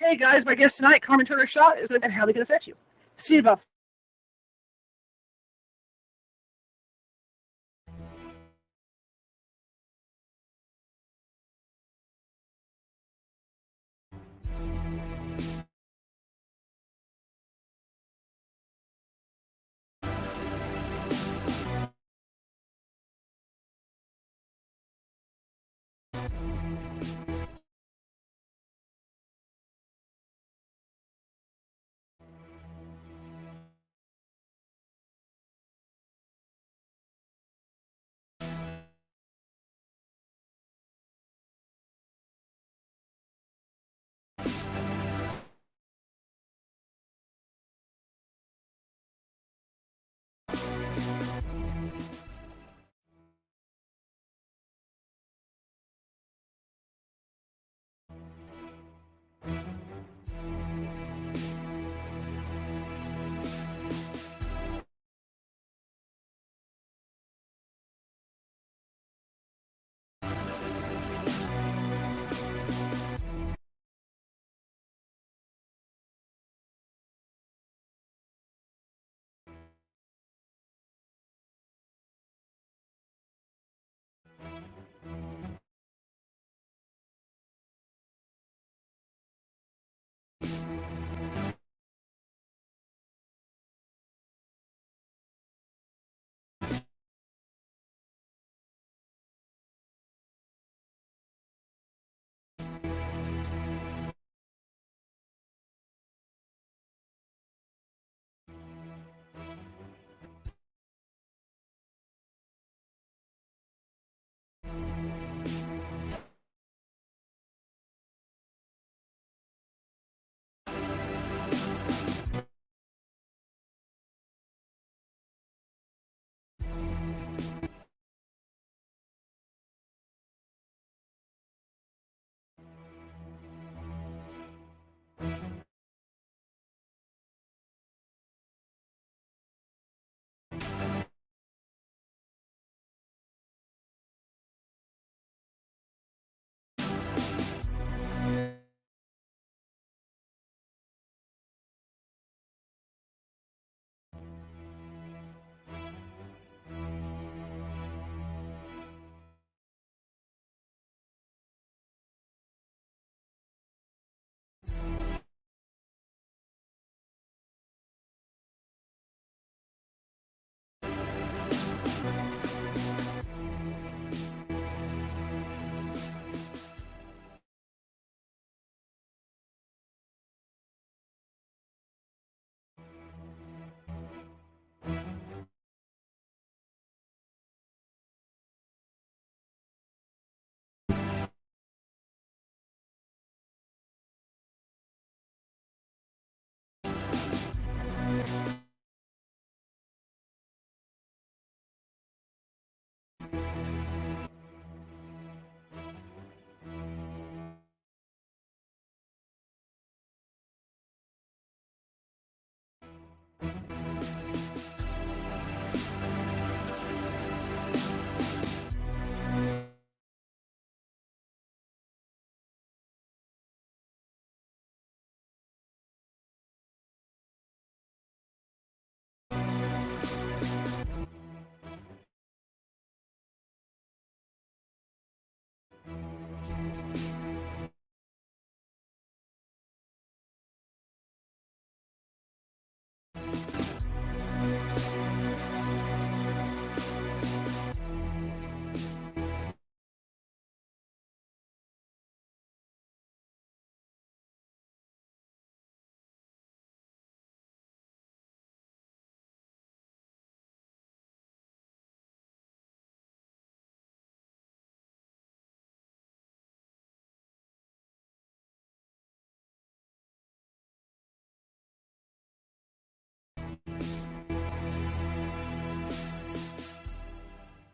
Hey guys, my guest tonight, Carmen Turner-Schott, is going to how they can affect you. See you about.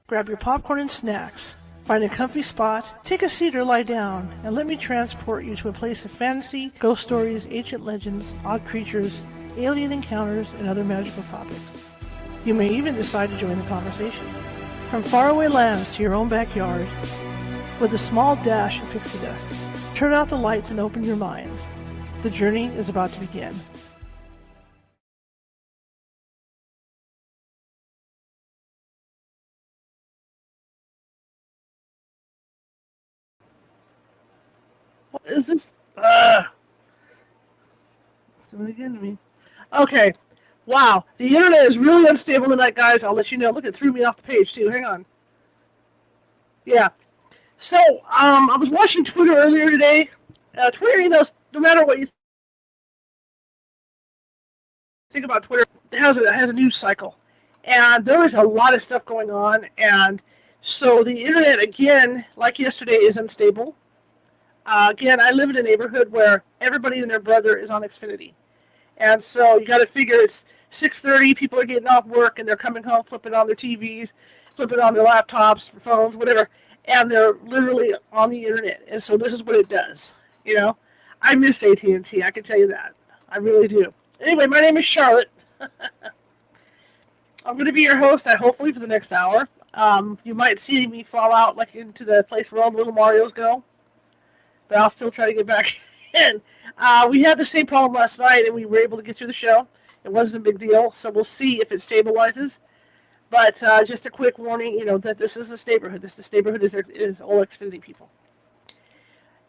Grab your popcorn and snacks. Find a comfy spot, take a seat or lie down, and let me transport you to a place of fantasy, ghost stories, ancient legends, odd creatures, alien encounters, and other magical topics. You may even decide to join the conversation. From faraway lands to your own backyard, with a small dash of pixie dust, turn out the lights and open your minds. The journey is about to begin. What is this? It's doing it again to me. Okay. Wow. The internet is really unstable tonight, guys. I'll let you know. Look, it threw me off the page, too. Hang on. Yeah. So, I was watching Twitter earlier today. Twitter, no matter what you think about Twitter, it has a news cycle. And there is a lot of stuff going on. And so the internet, again, like yesterday, is unstable. Again, I live in a neighborhood where everybody and their brother is on Xfinity. And so you got to figure it's 6:30, people are getting off work, and they're coming home, flipping on their TVs, flipping on their laptops, phones, whatever, and they're literally on the internet. And so this is what it does. I miss AT&T, I can tell you that. I really do. Anyway, my name is Charlotte. I'm going to be your host, hopefully, for the next hour. You might see me fall out like into the place where all the little Marios go, but I'll still try to get back in. We had the same problem last night, and we were able to get through the show. It wasn't a big deal, so we'll see if it stabilizes. But just a quick warning, that this is this neighborhood. This neighborhood is all Xfinity people.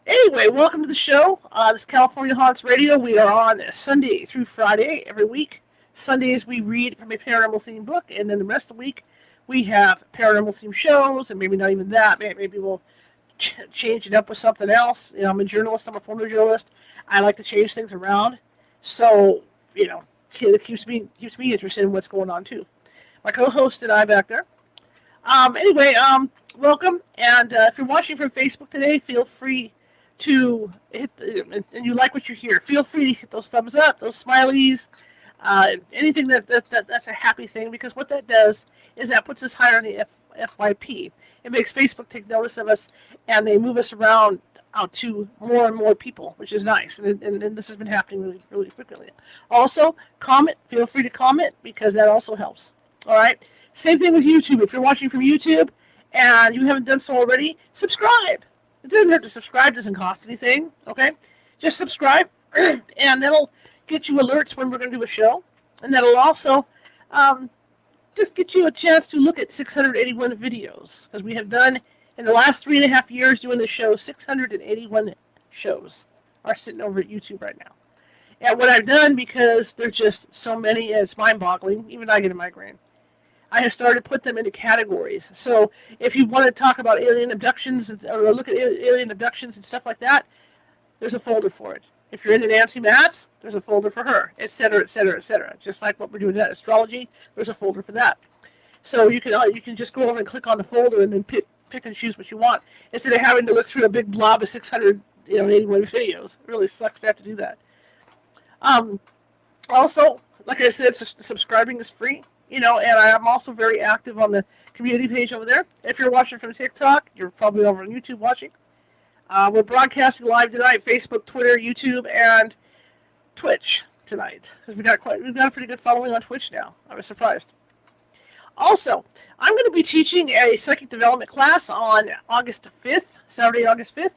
Anyway, welcome to the show. This is California Haunts Radio. We are on Sunday through Friday every week. Sundays we read from a paranormal themed book, and then the rest of the week we have paranormal themed shows, and maybe not even that. Maybe we'll change it up with something else. I'm a journalist. I'm a former journalist. I like to change things around. So, it keeps me interested in what's going on, too. My co-host and I back there. Anyway, welcome. And if you're watching from Facebook today, feel free to hit, and you like what you hear, feel free to hit those thumbs up, those smileys, anything that's a happy thing, because what that does is that puts us higher on the FYP. It makes Facebook take notice of us, and they move us around out to more and more people, which is nice. And this has been happening really, really frequently. Also, comment. Feel free to comment, because that also helps. All right? Same thing with YouTube. If you're watching from YouTube and you haven't done so already, subscribe. It doesn't hurt to subscribe. It doesn't cost anything. Okay? Just subscribe, and that'll get you alerts when we're going to do a show. And that'll also just get you a chance to look at 681 videos, because we have done, in the last 3.5 years doing the show, 681 shows are sitting over at YouTube right now. And what I've done, because there's just so many, and it's mind-boggling, even I get a migraine, I have started to put them into categories. So if you want to talk about alien abductions, or look at alien abductions and stuff like that, there's a folder for it. If you're into Nancy Matz, there's a folder for her, etc., etc., etc. Just like what we're doing at Astrology, there's a folder for that. So you can just go over and click on the folder and then pick and choose what you want, instead of having to look through a big blob of 681 videos. It really sucks to have to do that. Also, like I said, subscribing is free, and I'm also very active on the community page over there. If you're watching from TikTok, you're probably over on YouTube watching. We're broadcasting live tonight, Facebook, Twitter, YouTube, and Twitch tonight. Because we've got a pretty good following on Twitch now. I was surprised. Also, I'm going to be teaching a psychic development class on August 5th, Saturday, August 5th,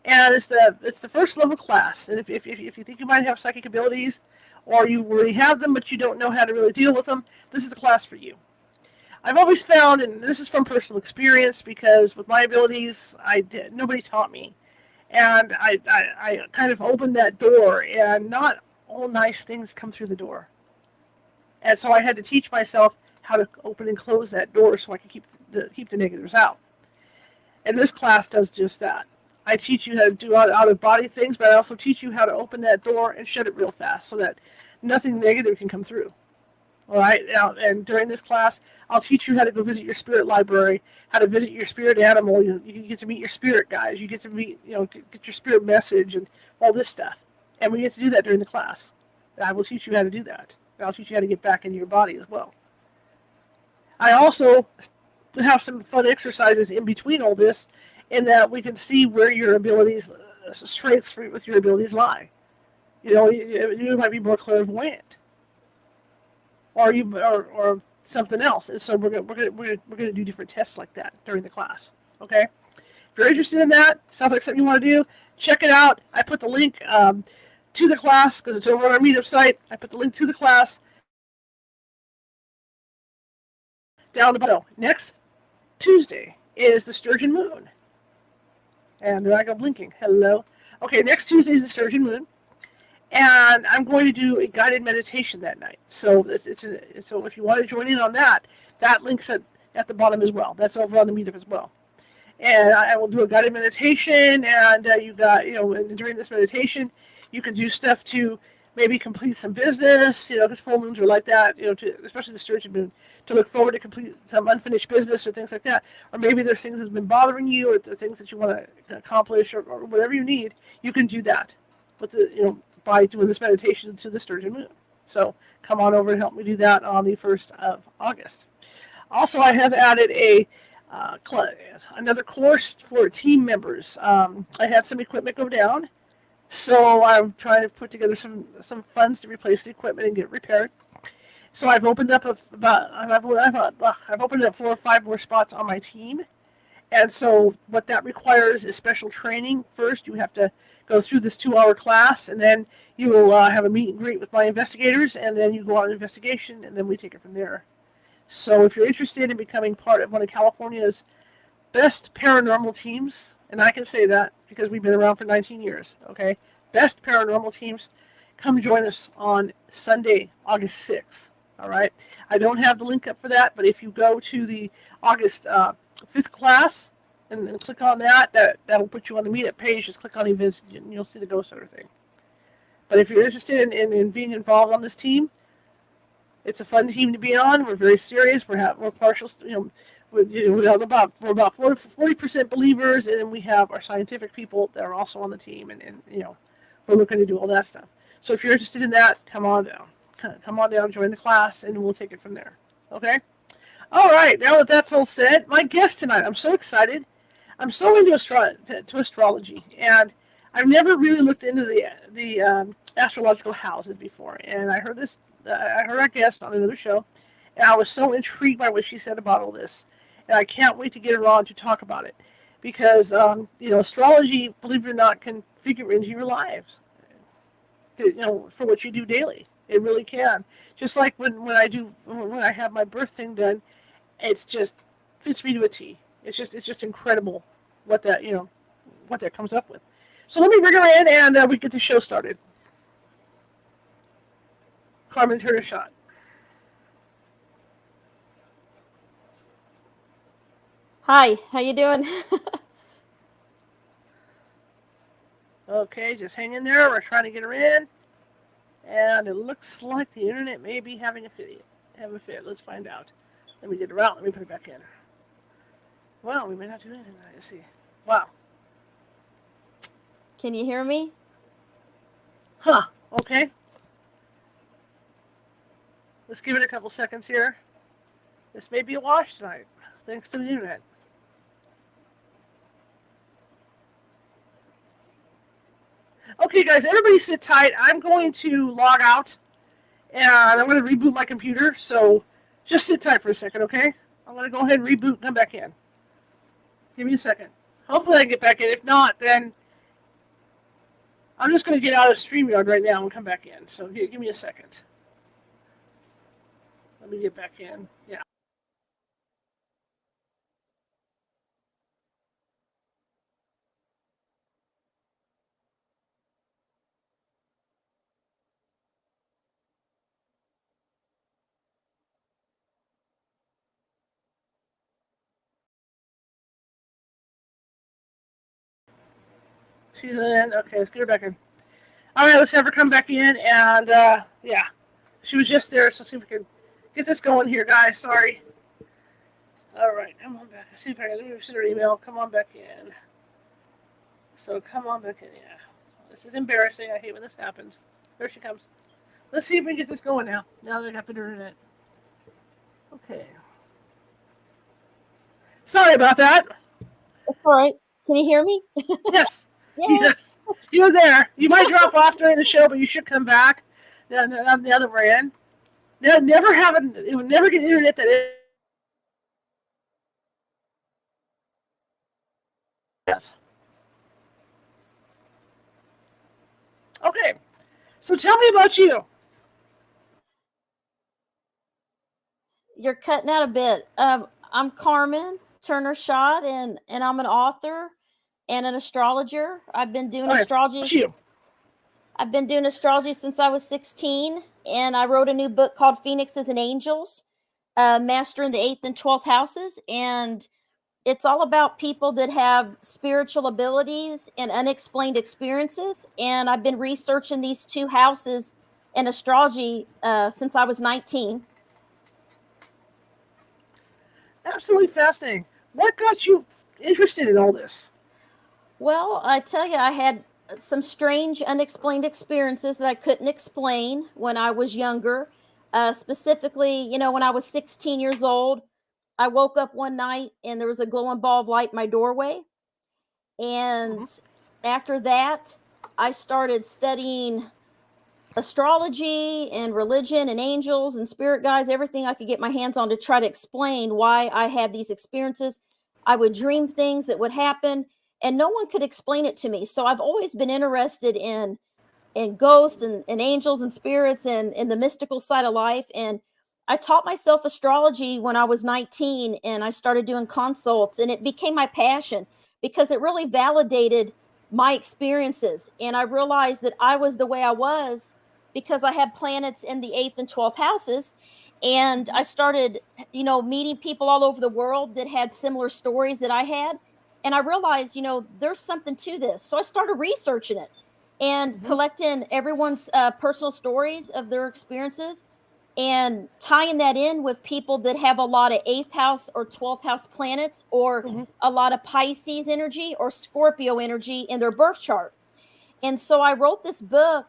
and it's the first level class. And if you think you might have psychic abilities, or you already have them but you don't know how to really deal with them, this is the class for you. I've always found, and this is from personal experience, because with my abilities, nobody taught me. And I kind of opened that door, and not all nice things come through the door. And so I had to teach myself how to open and close that door so I could keep the negatives out. And this class does just that. I teach you how to do out-of-body things, but I also teach you how to open that door and shut it real fast so that nothing negative can come through. All right, now, and during this class, I'll teach you how to go visit your spirit library, how to visit your spirit animal. You get to meet your spirit guides. You get to meet, get your spirit message and all this stuff. And we get to do that during the class. I will teach you how to do that. I'll teach you how to get back into your body as well. I also have some fun exercises in between all this, in that we can see where your abilities, strengths with your abilities lie. You might be more clairvoyant. Or something else, and so we're gonna do different tests like that during the class. Okay, if you're interested in that, sounds like something you want to do, check it out. I put the link to the class, because it's over on our meetup site. I put the link to the class down the bottom. So, next Tuesday is the Sturgeon Moon. And they're not blinking. Hello. Okay, next Tuesday is the Sturgeon Moon. And I'm going to do a guided meditation that night. So so if you want to join in on that, that link's at the bottom as well. That's over on the meetup as well. And I will do a guided meditation, and during this meditation, you can do stuff to maybe complete some business, because full moons are like that, especially the Sturgeon moon, to look forward to complete some unfinished business or things like that. Or maybe there's things that's been bothering you, or the things that you want to accomplish, or whatever you need, you can do that with by doing this meditation to the Sturgeon moon. So come on over and help me do that on the 1st of August. Also, I have added another course for team members. I had some equipment go down, so I'm trying to put together some funds to replace the equipment and get it repaired. So I've opened up I've opened up 4 or 5 more spots on my team, and so what that requires is special training. First, you have to go through this 2-hour class, and then you will have a meet and greet with my investigators, and then you go on an investigation, and then we take it from there. So if you're interested in becoming part of one of California's best paranormal teams, and I can say that because we've been around for 19 years, okay? Best paranormal teams, come join us on Sunday, August 6th, all right? I don't have the link up for that, but if you go to the August 5th class and click on that'll put you on the meetup page. Just click on events and you'll see the ghost hunter thing. But if you're interested in being involved on this team, it's a fun team to be on. We're very serious. We're partial, we're about 40% believers, and then we have our scientific people that are also on the team, and we're looking to do all that stuff. So if you're interested in that, come on down, join the class, and we'll take it from there. Okay? All right, now that that's all said, my guest tonight, I'm so excited. I'm so into astrology, and I've never really looked into the astrological houses before, and I heard our guest on another show, and I was so intrigued by what she said about all this, and I can't wait to get her on to talk about it, because astrology, believe it or not, can figure into your lives, for what you do daily. It really can. Just like when I have my birth thing done, it's just fits me to a T. It's just incredible what that comes up with. So let me bring her in, and we get the show started. Carmen Turner-Schott. Hi, how you doing? Okay, just hang in there. We're trying to get her in, and it looks like the internet may be having a fit. Let's find out. Let me get her out. Let me put it back in. Well, we may not do anything. I see. Wow. Can you hear me? Huh. Okay. Let's give it a couple seconds here. This may be a wash tonight, thanks to the internet. Okay, guys, everybody sit tight. I'm going to log out, and I'm going to reboot my computer, so just sit tight for a second, okay? I'm going to go ahead and reboot and come back in. Give me a second. Hopefully I can get back in. If not, then I'm just going to get out of StreamYard right now and come back in. So give me a second. Let me get back in. Yeah. She's in. Okay, let's get her back in. All right, let's have her come back in. And, yeah, she was just there. So see if we can get this going here, guys. Sorry. All right, come on back. Let's see if I can send her an email. Come on back in. So come on back in. Yeah. This is embarrassing. I hate when this happens. There she comes. Let's see if we can get this going now. Now that I got the internet. Okay. Sorry about that. That's all right. Can you hear me? Yes. Yeah. Yes. You're there. You might drop off during the show, but you should come back on the other end. Never get internet that is. Yes. Okay. So tell me about you. You're cutting out a bit. I'm Carmen Turner-Schott, and I'm an author and an astrologer. I've been doing Okay, astrology. about you. I've been doing astrology since I was 16, and I wrote a new book called Phoenixes and Angels, Mastering the 8th and 12th Houses. And it's all about people that have spiritual abilities and unexplained experiences. And I've been researching these two houses in astrology since I was 19. Absolutely fascinating. What got you interested in all this? Well, I tell you, I had some strange, unexplained experiences that I couldn't explain when I was younger. Specifically, when I was 16 years old, I woke up one night and there was a glowing ball of light in my doorway. And Mhm. after that, I started studying astrology and religion and angels and spirit guides, everything I could get my hands on to try to explain why I had these experiences. I would dream things that would happen and no one could explain it to me. So I've always been interested in ghosts and angels and spirits and in the mystical side of life. And I taught myself astrology when I was 19 and I started doing consults and it became my passion because it really validated my experiences. And I realized that I was the way I was because I had planets in the 8th and 12th houses. And I started, meeting people all over the world that had similar stories that I had. And I realized, there's something to this. So I started researching it and Mhm. collecting everyone's personal stories of their experiences and tying that in with people that have a lot of 8th house or 12th house planets or Mhm. a lot of Pisces energy or Scorpio energy in their birth chart. And so I wrote this book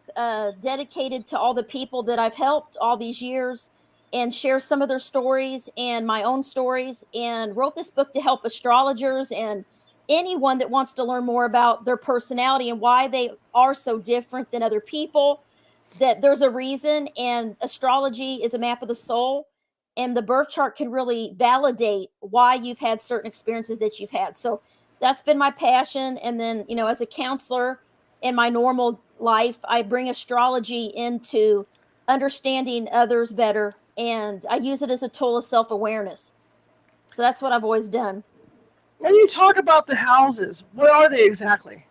dedicated to all the people that I've helped all these years and share some of their stories and my own stories, and wrote this book to help astrologers and anyone that wants to learn more about their personality and why they are so different than other people, that there's a reason. And astrology is a map of the soul, and the birth chart can really validate why you've had certain experiences that you've had. So that's been my passion. And then, as a counselor in my normal life, I bring astrology into understanding others better, and I use it as a tool of self-awareness. So that's what I've always done. When you talk about the houses, what are they exactly?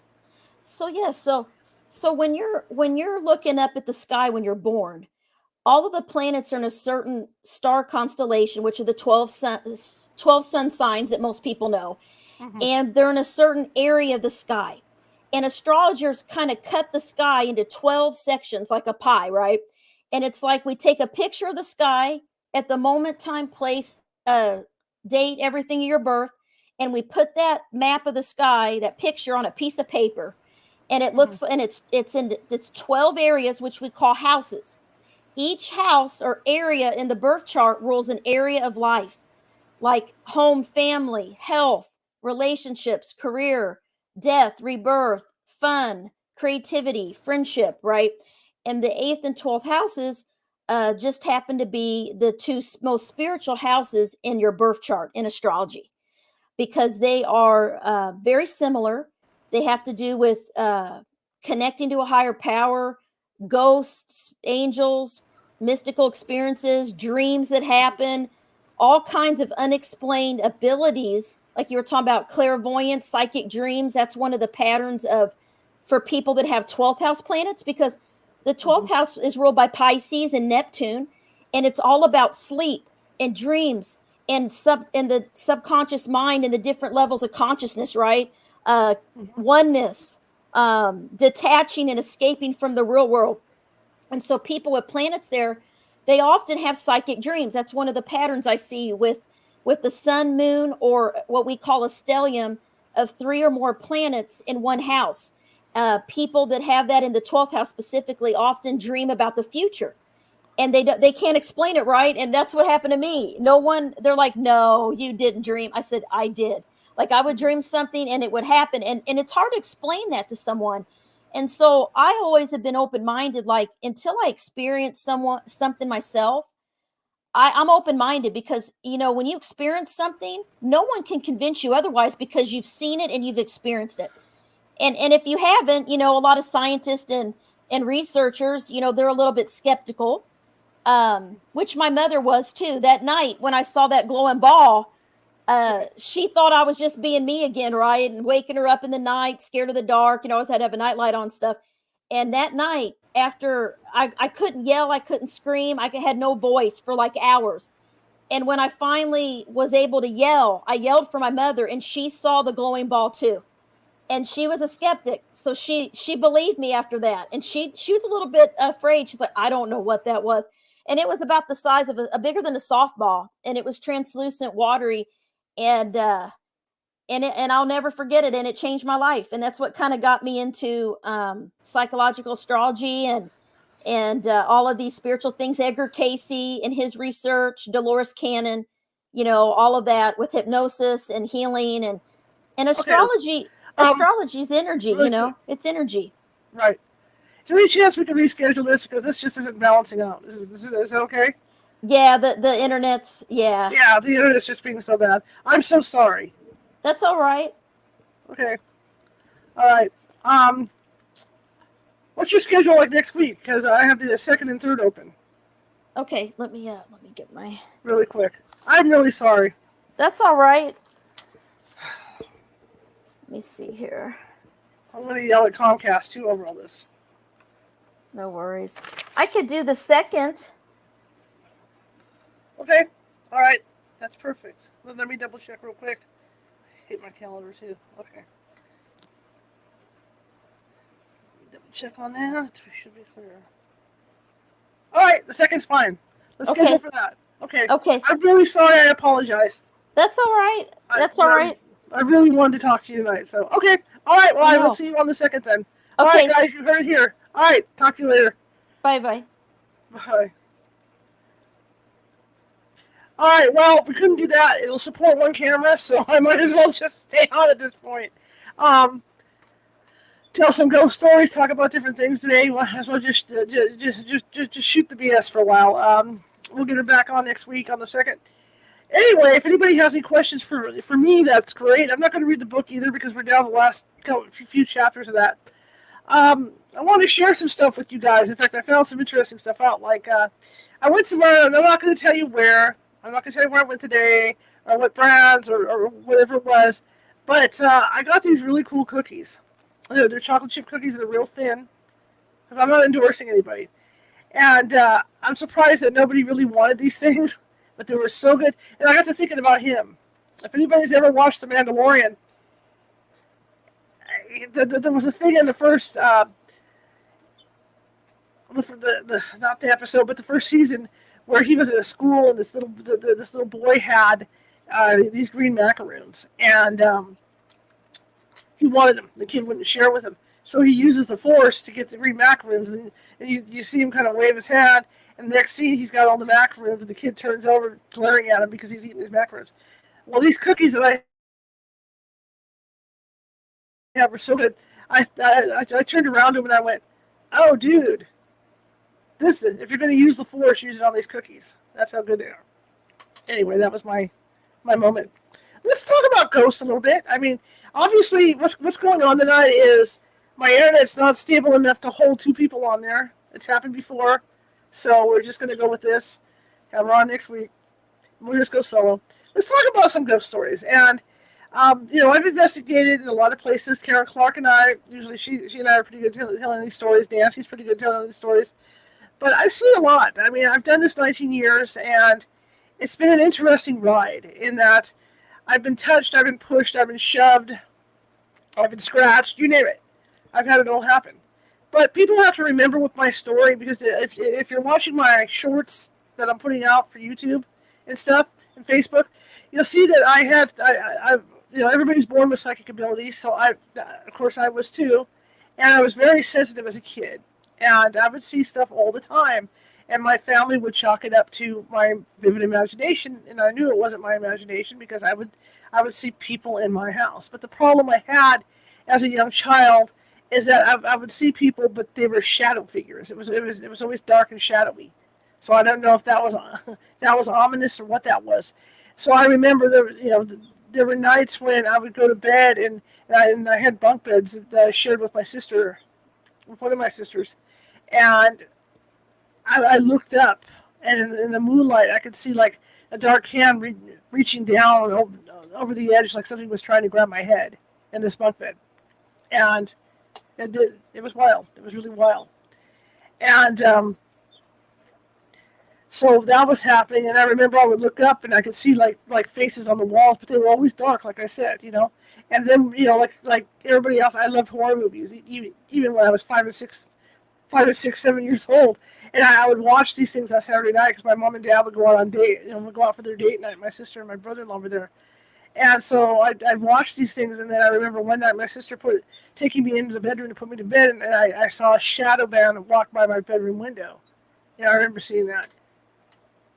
So yes, so when you're looking up at the sky when you're born, all of the planets are in a certain star constellation, which are the 12 sun signs that most people know, Mhm. and they're in a certain area of the sky. And astrologers kind of cut the sky into 12 sections like a pie, right? And it's like we take a picture of the sky at the moment, time, place, date, everything of your birth, and we put that map of the sky, that picture, on a piece of paper. And it Mhm. looks, and it's 12 areas, which we call houses. Each house or area in the birth chart rules an area of life, like home, family, health, relationships, career, death, rebirth, fun, creativity, friendship, right? And the 8th and 12th houses just happen to be the two most spiritual houses in your birth chart in astrology because they are very similar. They have to do with connecting to a higher power, ghosts, angels, mystical experiences, dreams that happen, all kinds of unexplained abilities. Like you were talking about clairvoyance, psychic dreams. That's one of the patterns of for people that have 12th house planets because the Mhm. 12th house is ruled by Pisces and Neptune, and it's all about sleep and dreams and the subconscious mind and the different levels of consciousness, right? Mhm. Oneness, detaching and escaping from the real world. And so people with planets there, they often have psychic dreams. That's one of the patterns I see with the sun, moon, or what we call a stellium of three or more planets in one house. People that have that in the 12th house specifically often dream about the future, and they can't explain it, right? And that's what happened to me. No one, they're like, no, you didn't dream. I said, I did. Like I would Mhm. dream something and it would happen, and it's hard to explain that to someone. And so I always have been open-minded, like until I experience something myself. I'm open-minded because when you experience something, no one can convince you otherwise because you've seen it and you've experienced it. And if you haven't, a lot of scientists and and researchers, they're a little bit skeptical, which my mother was too. That night when I saw that glowing ball, she thought I was just being me again, right? And waking her up in the night, scared of the dark. I always had to have a nightlight on stuff. And that night, after I couldn't yell, I couldn't scream, I had no voice for like hours. And when I finally was able to yell, I yelled for my mother, and she saw the glowing ball too. And she was a skeptic, so she believed me after that. And she was a little bit afraid. She's like, I don't know what that was. And it was about the size of a bigger than a softball, and it was translucent, watery, and I'll never forget it. And it changed my life, and that's what kind of got me into psychological astrology and all of these spiritual things. Edgar Casey and his research, Dolores Cannon, all of that with hypnosis and healing and astrology. Okay, Astrology is energy, really it's energy. Right. Is there any chance we can reschedule this, because this just isn't balancing out? Is that okay? Yeah, the internet's, yeah. Yeah, the internet's just being so bad. I'm so sorry. That's all right. Okay. All right. What's your schedule like next week? Because I have the second and third open. Okay, let me get my. Really quick. I'm really sorry. That's all right. Let me see here. I'm going to yell at Comcast too over all this. No worries. I could do the second. Okay. All right. That's perfect. Let me double check real quick. I hate my calendar too. Okay. Double check on that. We should be clear. All right. The second's fine. Let's schedule for that. Okay. Okay. I'm really sorry. I apologize. That's all right. That's all right. I really wanted to talk to you tonight. So, okay. All right. Well, I will see you on the second then. All Okay. right, guys. You heard it here. All right. Talk to you later. Bye-bye. Bye. All right, well, if we couldn't do that, it'll support one camera, so I might as well just stay on at this point. Tell some ghost stories, talk about different things today. Might as well just shoot the BS for a while. We'll get it back on next week on the second. Anyway, if anybody has any questions for me, that's great. I'm not going to read the book either because we're down the last few chapters of that. I want to share some stuff with you guys. In fact, I found some interesting stuff out. Like, I went somewhere, and I'm not going to tell you where. I'm not going to tell you where I went today, or what brands, or whatever it was. But I got these really cool cookies. They're chocolate chip cookies. They're real thin. Because I'm not endorsing anybody. And I'm surprised that nobody really wanted these things. But they were so good. And I got to thinking about him. If anybody's ever watched The Mandalorian, there was a thing in the first, not the episode, but the first season, where he was at a school and this little boy had these green macaroons, and he wanted them. The kid wouldn't share with him, so he uses the Force to get the green macaroons, and you see him kind of wave his hand, and the next scene he's got all the macaroons, and the kid turns over glaring at him because he's eating his macaroons. Well, these cookies that I have were so good. I turned around to him and I went, "Oh, dude. If you're going to use the Force, use it on these cookies. That's how good they are." Anyway, that was my moment. Let's talk about ghosts a little bit. I mean, obviously, what's going on tonight is my internet's not stable enough to hold two people on there. It's happened before, so we're just going to go with this. Have her on next week. We'll just go solo. Let's talk about some ghost stories. And I've investigated in a lot of places. Karen Clark and I, usually she and I are pretty good telling these stories. Nancy's pretty good telling these stories. But I've seen a lot. I mean, I've done this 19 years, and it's been an interesting ride in that I've been touched, I've been pushed, I've been shoved, I've been scratched, you name it. I've had it all happen. But people have to remember with my story, because if you're watching my shorts that I'm putting out for YouTube and stuff, and Facebook, you'll see that I everybody's born with psychic abilities, so of course I was too, and I was very sensitive as a kid. And I would see stuff all the time. And my family would chalk it up to my vivid imagination. And I knew it wasn't my imagination because I would see people in my house. But the problem I had as a young child is that I would see people, but they were shadow figures. It was always dark and shadowy. So I don't know if that was ominous or what that was. So I remember there were nights when I would go to bed and I had bunk beds that I shared with my sister, with one of my sisters. And I looked up, and in the moonlight, I could see like a dark hand reaching down over the edge, like something was trying to grab my head in this bunk bed. And it was wild. It was really wild. And so that was happening, and I remember I would look up and I could see like faces on the walls, but they were always dark, like I said, And then like everybody else, I loved horror movies, even when I was 5 or 6, 7 years old, and I would watch these things on Saturday night because my mom and dad would go out on date, would go out for their date night. My sister and my brother-in-law were there, and so I'd watch these things, and then I remember one night my sister taking me into the bedroom to put me to bed, and I saw a shadow band walk by my bedroom window. I remember seeing that.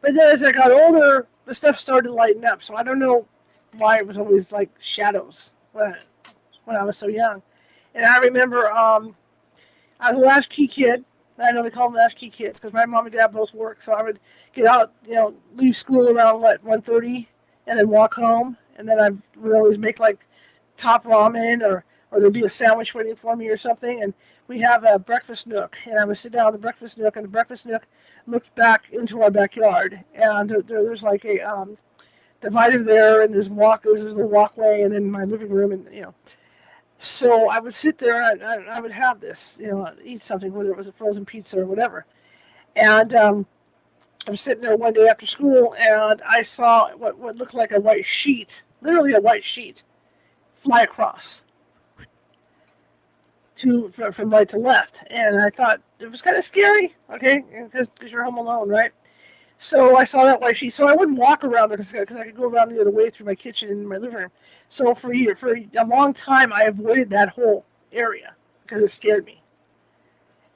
But then as I got older, the stuff started to lighten up. So I don't know why it was always like shadows when I was so young. And I remember I was a latchkey kid. I know they call them latchkey kids because my mom and dad both work. So I would get out, leave school around 1:30 and then walk home. And then I would always make like top ramen or there'd be a sandwich waiting for me or something. And we have a breakfast nook, and I would sit down in the breakfast nook, and the breakfast nook looked back into our backyard, and there's like a divider there, and there's a walkway, and then my living room, and So I would sit there, and I would have this, eat something, whether it was a frozen pizza or whatever, and I was sitting there one day after school, and I saw what looked like a white sheet, literally a white sheet, fly across. From right to left, and I thought it was kind of scary, okay, because you're home alone, right? So I saw that white sheet, so I wouldn't walk around there because I could go around the other way through my kitchen and my living room. So for a long time, I avoided that whole area because it scared me.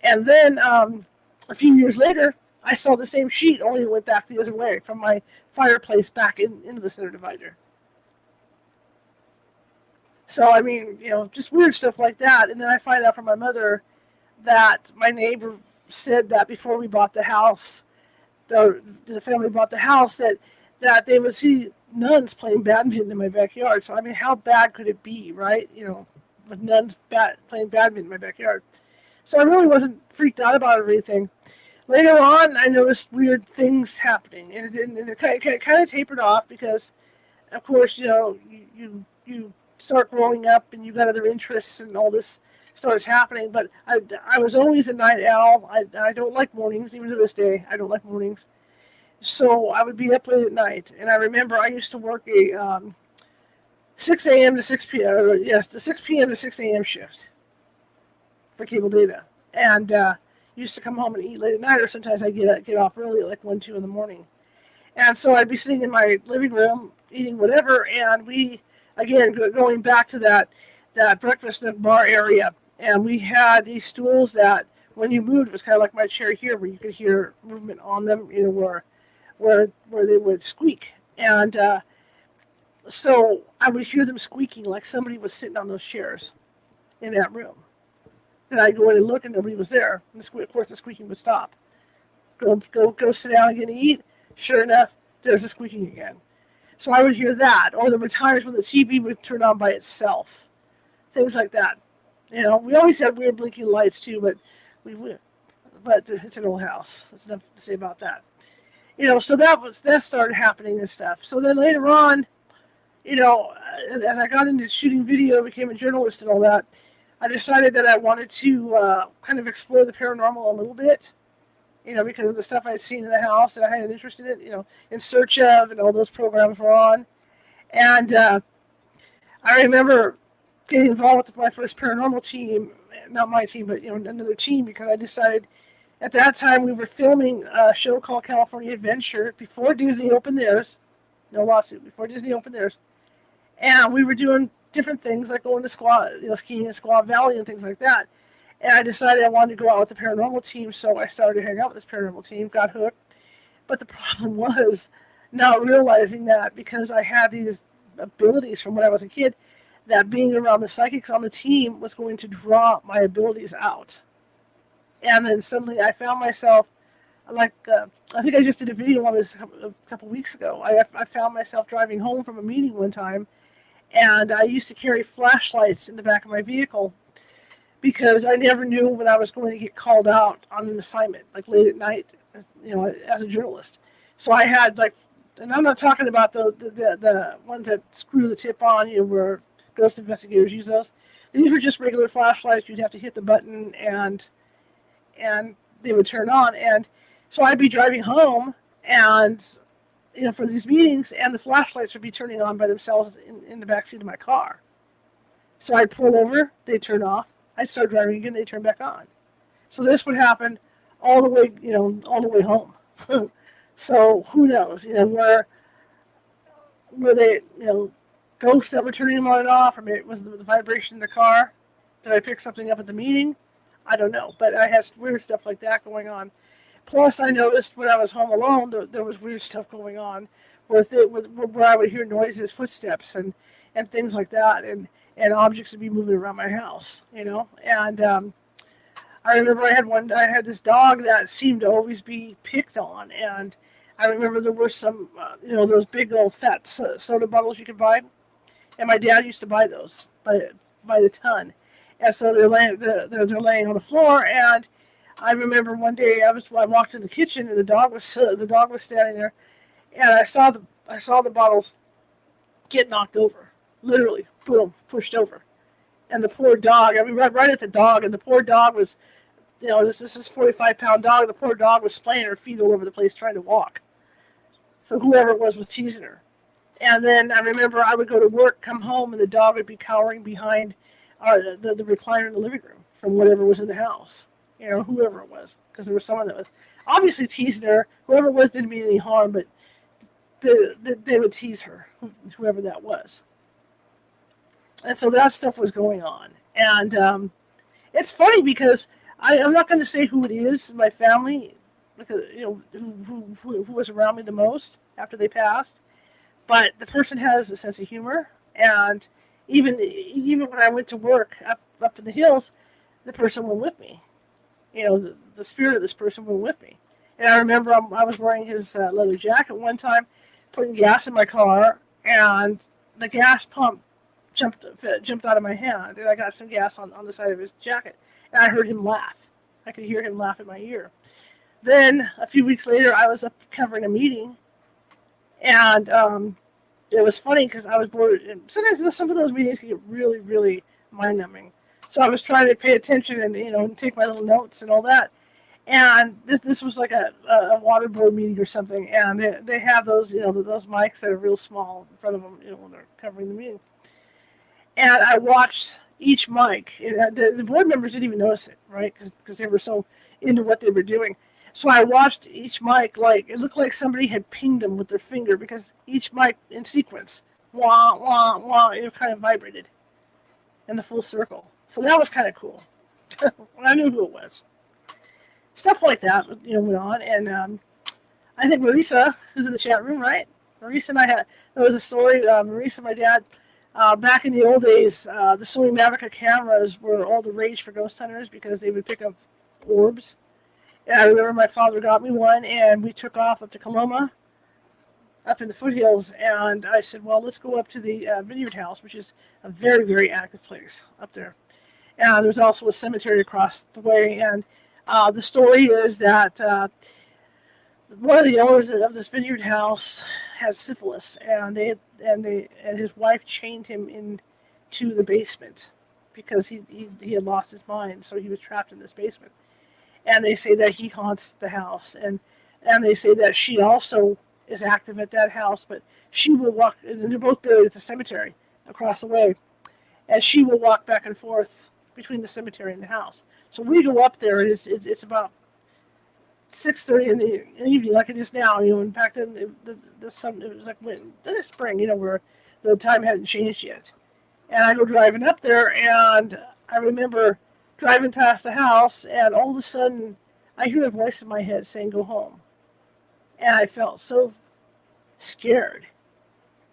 And then a few years later, I saw the same sheet, only it went back the other way from my fireplace back into the center divider. So, I mean, just weird stuff like that. And then I find out from my mother that my neighbor said that before we bought the house, the family bought the house, that they would see nuns playing badminton in my backyard. So, I mean, how bad could it be, right? With nuns playing badminton in my backyard. So I really wasn't freaked out about it or anything. Later on, I noticed weird things happening. And it kind of tapered off because, of course, you start growing up and you got other interests and all this starts happening. But I was always a night owl. I don't like mornings, even to this day. I don't like mornings. So I would be up late at night. And I remember I used to work a 6 a.m. to 6 p.m. Yes, the 6 p.m. to 6 a.m. shift for cable data. And used to come home and eat late at night, or sometimes I'd get off early at like 1, 2 in the morning. And so I'd be sitting in my living room eating whatever, and we, again, going back to that breakfast nook bar area, and we had these stools that when you moved, it was kind of like my chair here, where you could hear movement on them, where they would squeak. And so I would hear them squeaking like somebody was sitting on those chairs in that room. And I'd go in and look, and nobody was there. And of course, the squeaking would stop. Go sit down again and eat. Sure enough, there's the squeaking again. So I would hear that. Or there were times when the TV would turn on by itself. Things like that. We always had weird blinking lights too, but it's an old house. That's enough to say about that. So that started happening and stuff. So then later on, as I got into shooting video, became a journalist and all that, I decided that I wanted to kind of explore the paranormal a little bit, because of the stuff I'd seen in the house and I had an interest in it, In Search Of, and all those programs were on. And I remember getting involved with my first paranormal team, not my team, but another team, because I decided at that time we were filming a show called California Adventure before Disney opened theirs, no lawsuit, before Disney opened theirs, and we were doing different things like going to skiing in Squaw Valley and things like that. And I decided I wanted to go out with the paranormal team, so I started to hang out with this paranormal team, got hooked. But the problem was not realizing that because I had these abilities from when I was a kid, that being around the psychics on the team was going to draw my abilities out. And then suddenly I found myself, I think I just did a video on this a couple weeks ago. I found myself driving home from a meeting one time, and I used to carry flashlights in the back of my vehicle because I never knew when I was going to get called out on an assignment, like late at night, as a journalist. So I had and I'm not talking about the ones that screw the tip on, where ghost investigators use those. These were just regular flashlights. You'd have to hit the button and they would turn on. And so I'd be driving home and, for these meetings, and the flashlights would be turning on by themselves in the backseat of my car. So I'd pull over, they'd turn off. I'd start driving again, they'd turn back on. So this would happen all the way home. So who knows, were they, ghosts that were turning them on and off, or maybe it was the vibration in the car. Did I pick something up at the meeting? I don't know, but I had weird stuff like that going on. Plus, I noticed when I was home alone, there was weird stuff going on where I would hear noises, footsteps, and things like that, and objects would be moving around my house, And I remember I had this dog that seemed to always be picked on, and I remember there were some, those big old fat soda bottles you could buy, and my dad used to buy those by the ton. And so they're laying on the floor, and I remember one day I walked in the kitchen, and the dog was standing there, and I saw the bottles get knocked over, literally, boom, pushed over, and the poor dog. I mean, right at the dog, and the poor dog was, this is 45-pound dog. The poor dog was splaying her feet all over the place trying to walk. So whoever it was teasing her. And then I remember I would go to work, come home, and the dog would be cowering behind the recliner in the living room from whatever was in the house, whoever it was, because there was someone that was obviously teasing her. Whoever it was didn't mean any harm, but they would tease her, whoever that was. And so that stuff was going on. And it's funny because I'm not going to say who it is, my family, because who was around me the most after they passed, but the person has a sense of humor, and even when I went to work up in the hills, the person went with me. The spirit of this person went with me. And I remember I was wearing his leather jacket one time, putting gas in my car, and the gas pump jumped out of my hand, and I got some gas on the side of his jacket, and I heard him laugh. I could hear him laugh in my ear. Then a few weeks later, I was up covering a meeting, and it was funny because I was bored. And sometimes some of those meetings can get really, really mind-numbing. So I was trying to pay attention and take my little notes and all that. And this was like a water board meeting or something, and they have those those mics that are real small in front of them when they're covering the meeting. And I watched each mic. The board members didn't even notice it, right? Because they were so into what they were doing. So I watched each mic, like it looked like somebody had pinged them with their finger, because each mic in sequence, wah, wah, wah, it kind of vibrated in the full circle. So that was kind of cool. I knew who it was. Stuff like that, went on. And I think Marisa, who's in the chat room, right? Marisa and there was a story, Marisa, my dad, back in the old days, the Sony Mavica cameras were all the rage for ghost hunters because they would pick up orbs. And I remember my father got me one, and we took off up to Coloma, up in the foothills, and I said, well, let's go up to the Vineyard House, which is a very, very active place up there. And there's also a cemetery across the way, and the story is that one of the owners of this Vineyard House had syphilis, and his wife chained him into the basement because he had lost his mind, so he was trapped in this basement. And they say that he haunts the house, and they say that she also is active at that house, but she will walk, and they're both buried at the cemetery across the way, and she will walk back and forth between the cemetery and the house. So we go up there, and it's about 6:30 in the evening, like it is now. And back then the sun, it was like the spring, where the time hadn't changed yet. And I go driving up there, and I remember driving past the house, and all of a sudden, I hear a voice in my head saying, "Go home." And I felt so scared.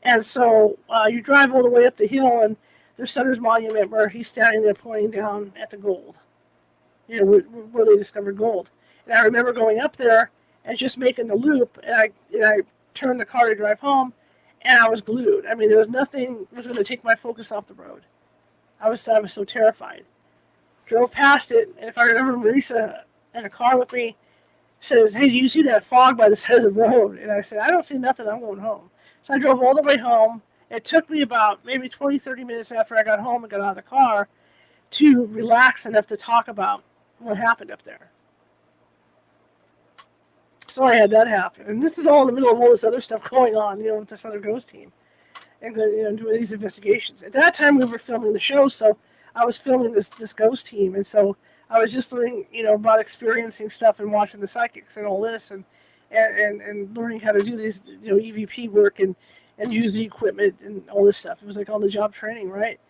And so you drive all the way up the hill, and there's Sutter's Monument, where he's standing there pointing down at the gold, where they discovered gold. And I remember going up there and just making the loop, and I turned the car to drive home, and I was glued. I mean, there was nothing was going to take my focus off the road. I was so terrified. drove past it, and if I remember, Marisa in a car with me says, "Hey, do you see that fog by the side of the road?" And I said, "I don't see nothing. I'm going home." So I drove all the way home. It took me about maybe 20, 30 minutes after I got home and got out of the car to relax enough to talk about what happened up there. So I had that happen. And this is all in the middle of all this other stuff going on, with this other ghost team. And doing these investigations. At that time, we were filming the show, so I was filming this ghost team, and so I was just learning, about experiencing stuff and watching the psychics and all this, and learning how to do these, EVP work and use the equipment and all this stuff. It was like on the job training, right?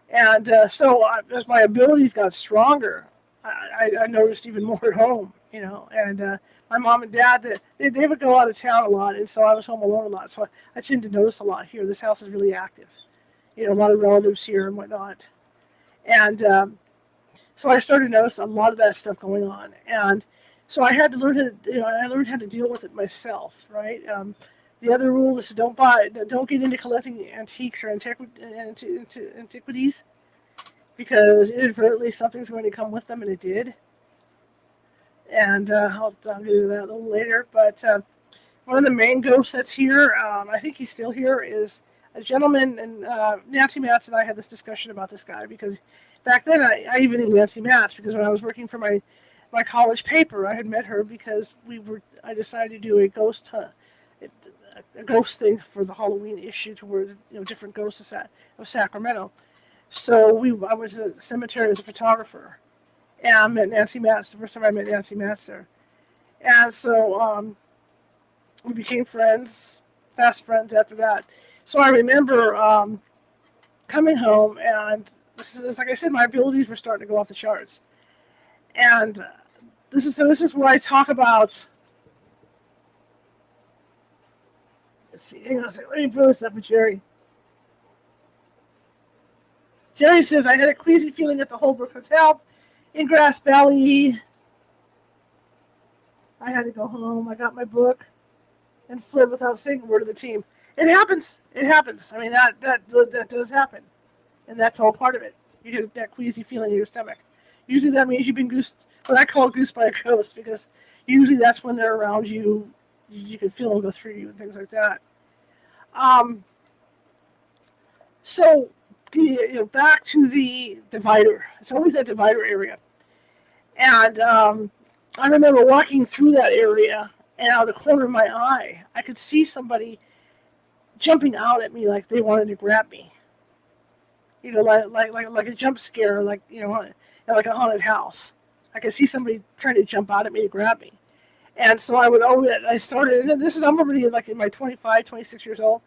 And so as my abilities got stronger, I noticed even more at home, and my mom and dad, they would go out of town a lot, and so I was home alone a lot. So I tend to notice a lot here. This house is really active, a lot of relatives here and whatnot. And so I started to notice a lot of that stuff going on. And so I had to learn I learned how to deal with it myself, right? The other rule is don't get into collecting antiques or antiquities, because inadvertently something's going to come with them, and it did. And I'll get into that a little later. But one of the main ghosts that's here, I think he's still here, is a gentleman. And Nancy Matz and I had this discussion about this guy, because back then I even knew Nancy Matz, because when I was working for my college paper, I had met her because I decided to do a ghost thing for the Halloween issue towards different ghosts of Sacramento. So I went to the cemetery as a photographer. And I met Nancy Matz, the first time I met Nancy Matz there. And so we became friends, fast friends after that. So I remember coming home, and this is, like I said, my abilities were starting to go off the charts. And this is where I talk about, let's see, hang on a second, let me pull this up with Jerry. Jerry says, I had a queasy feeling at the Holbrook Hotel in Grass Valley. I had to go home. I got my book and fled without saying a word to the team. It happens. It happens. I mean, that does happen. And that's all part of it. You get that queasy feeling in your stomach. Usually that means you've been goosed, what I call goosed by a ghost, because usually that's when they're around you. You can feel them go through you and things like that. So, back to the divider. It's always that divider area. And I remember walking through that area, and out of the corner of my eye, I could see somebody jumping out at me like they wanted to grab me. Like a jump scare, like a haunted house. I could see somebody trying to jump out at me to grab me. And so I started, and I'm already like in my 25, 26 years old.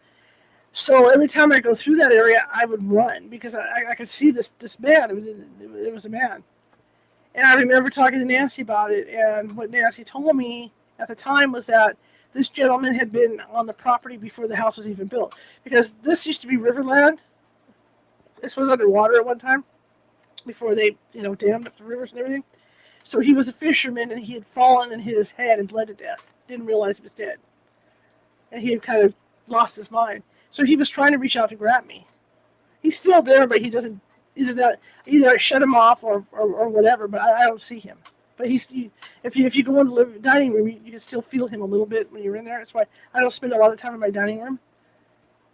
So every time I go through that area, I would run, because I could see this man. It was a man. And I remember talking to Nancy about it, and what Nancy told me at the time was that this gentleman had been on the property before the house was even built. Because this used to be riverland. This was underwater at one time, before they, dammed up the rivers and everything. So he was a fisherman, and he had fallen and hit his head and bled to death. Didn't realize he was dead. And he had kind of lost his mind. So he was trying to reach out to grab me. He's still there, but he doesn't. Either I shut him off or whatever. But I don't see him. But if you go into the dining room, you can still feel him a little bit when you're in there. That's why I don't spend a lot of time in my dining room,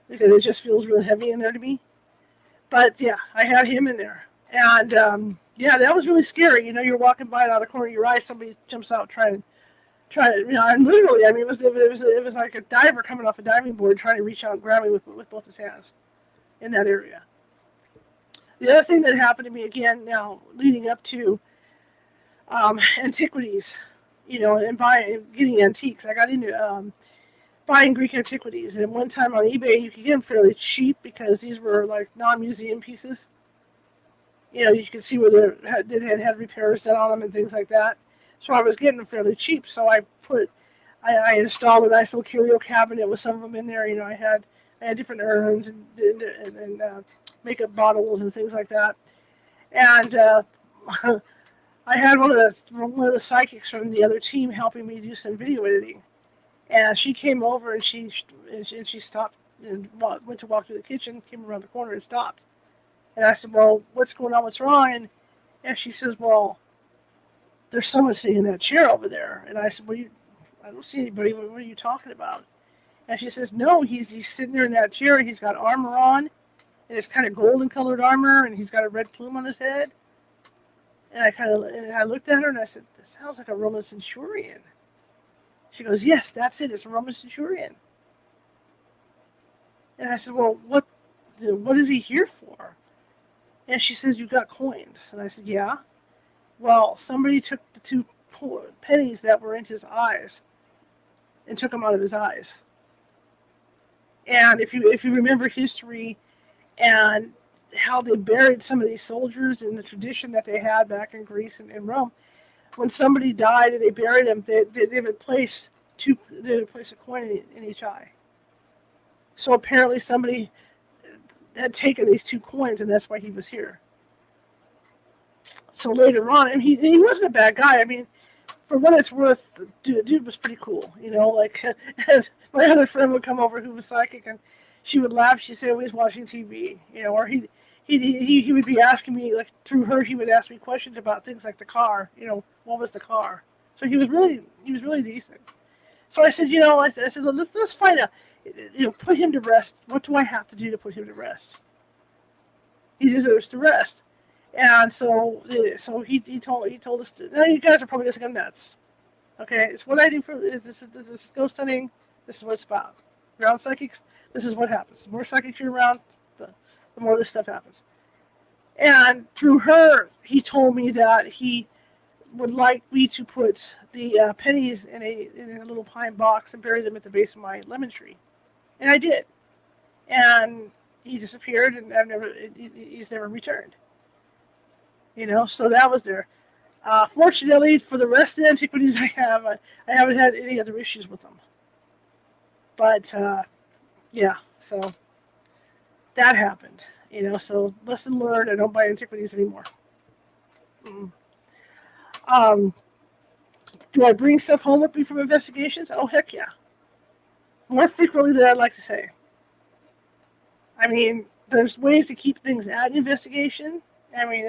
because it just feels really heavy in there to me. But yeah, I had him in there, and that was really scary. You're walking by, and out of the corner of your eye, somebody jumps out trying to, and literally, I mean, it was like a diver coming off a diving board trying to reach out and grab me with both his hands in that area. The other thing that happened to me again now, leading up to antiquities, and getting antiques. I got into buying Greek antiquities, and one time on eBay you could get them fairly cheap, because these were like non-museum pieces. You could see where they had repairs done on them and things like that. So I was getting them fairly cheap. So I installed a nice little curio cabinet with some of them in there. I had different urns and makeup bottles and things like that. And I had one of the psychics from the other team helping me do some video editing. And she came over, and she stopped and went to walk through the kitchen, came around the corner and stopped. And I said, "Well, what's going on? What's wrong?" And she says, well, there's someone sitting in that chair over there. And I said, well, I don't see anybody. What are you talking about? And she says, no, he's sitting there in that chair. He's got armor on, and it's kind of golden colored armor, and he's got a red plume on his head. And I looked at her and I said, that sounds like a Roman centurion. She goes, yes, that's it. It's a Roman centurion. And I said, well, what is he here for? And she says, you got coins. And I said, yeah. Well, somebody took the 2 pennies that were in his eyes and took them out of his eyes. And if you remember history and how they buried some of these soldiers in the tradition that they had back in Greece and in Rome, when somebody died and they buried them, they would place a coin in each eye. So apparently somebody had taken these 2 coins, and that's why he was here. So later on, and he wasn't a bad guy. I mean, for what it's worth, dude was pretty cool. You know, like my other friend would come over who was psychic, and she would laugh. She'd say, "Oh, he's watching TV," you know, or he would be asking me, like, through her, he would ask me questions about things like the car. You know, what was the car? So he was really decent. So I said, I said, let's find out. Put him to rest. What do I have to do to put him to rest? He deserves to rest. And so he told us, no, you guys are probably just going nuts. Okay, it's what I do for this ghost hunting. This is what it's about. Around psychics, this is what happens. The more psychics you're around, the more this stuff happens. And through her, he told me that he would like me to put the pennies in a little pine box and bury them at the base of my lemon tree. And I did. And he disappeared, and he's never returned. So that was there. Fortunately, for the rest of the antiquities I have, I haven't had any other issues with them. But, yeah, so that happened. So lesson learned, I don't buy antiquities anymore. Do I bring stuff home with me from investigations? Oh, heck yeah. More frequently than I'd like to say. I mean, there's ways to keep things at investigation. I mean,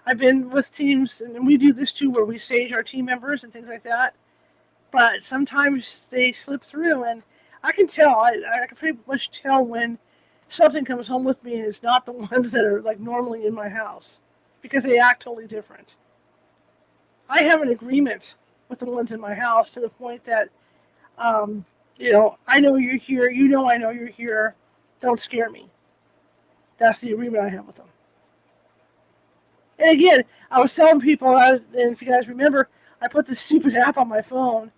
I've been with teams, and we do this too, where we sage our team members and things like that. But sometimes they slip through, and I can tell. I can pretty much tell when something comes home with me and it's not the ones that are like normally in my house, because they act totally different. I have an agreement with the ones in my house to the point that, I know you're here. I know you're here. Don't scare me. That's the agreement I have with them. And again, I was telling people, and if you guys remember, I put this stupid app on my phone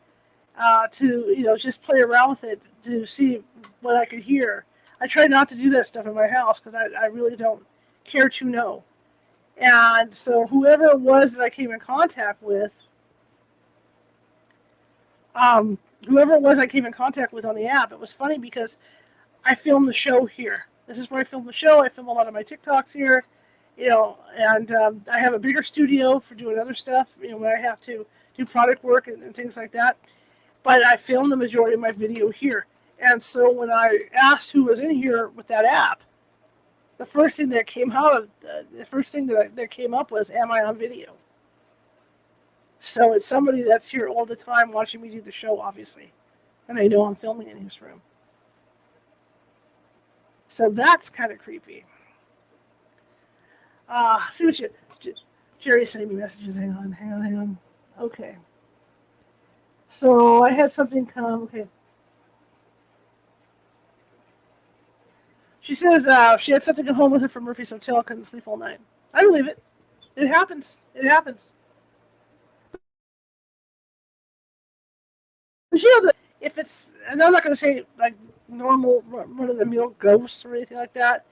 to, just play around with it to see what I could hear. I try not to do that stuff in my house because I really don't care to know. And so whoever it was that I came in contact with, on the app, it was funny because I filmed the show here. This is where I film the show. I film a lot of my TikToks here. And I have a bigger studio for doing other stuff, when I have to do product work and things like that. But I film the majority of my video here. And so when I asked who was in here with that app, the first thing that came that came up was, am I on video? So it's somebody that's here all the time watching me do the show, obviously. And they know I'm filming in his room. So that's kind of creepy. See what Jerry's sending me messages. Hang on. Okay. So I had something come. Okay. She says she had something come home with her from Murphy's Hotel, couldn't sleep all night. I believe it. It happens. But if it's, and I'm not going to say like normal run-of-the-mill ghosts or anything like that,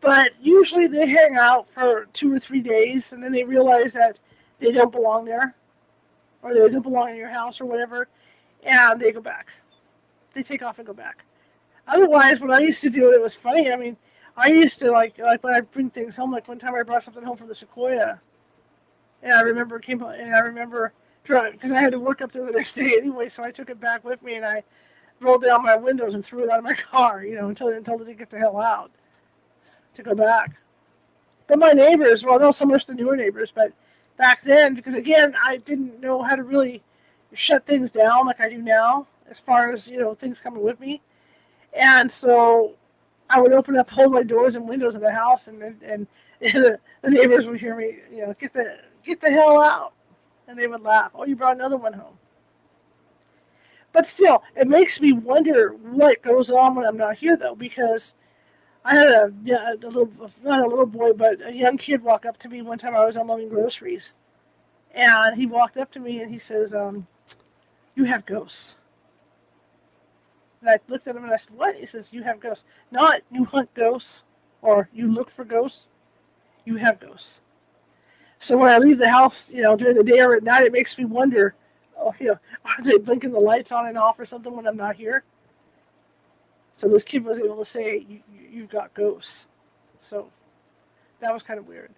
but usually they hang out for 2 or 3 days, and then they realize that they don't belong there, or they don't belong in your house or whatever, and they go back. They take off and go back. Otherwise, what I used to do, it was funny. I mean, I used to like when I bring things home. Like one time, I brought something home from the Sequoia, and I remember because I had to work up there the next day anyway, so I took it back with me, and I rolled down my windows and threw it out of my car, until it didn't get the hell out to go back. But my neighbors, well, not so much the newer neighbors, but back then, because again, I didn't know how to really shut things down like I do now, as far as, things coming with me. And so I would hold my doors and windows of the house, and the neighbors would hear me, get the hell out. And they would laugh. Oh, you brought another one home. But still, it makes me wonder what goes on when I'm not here, though, because I had a little, not a little boy, but a young kid walk up to me one time. I was unloading groceries, and he walked up to me and he says, "You have ghosts." And I looked at him and I said, "What?" He says, "You have ghosts. Not you hunt ghosts or you look for ghosts. You have ghosts." So when I leave the house, during the day or at night, it makes me wonder, are they blinking the lights on and off or something when I'm not here? So this kid was able to say, you've got ghosts. So that was kind of weird,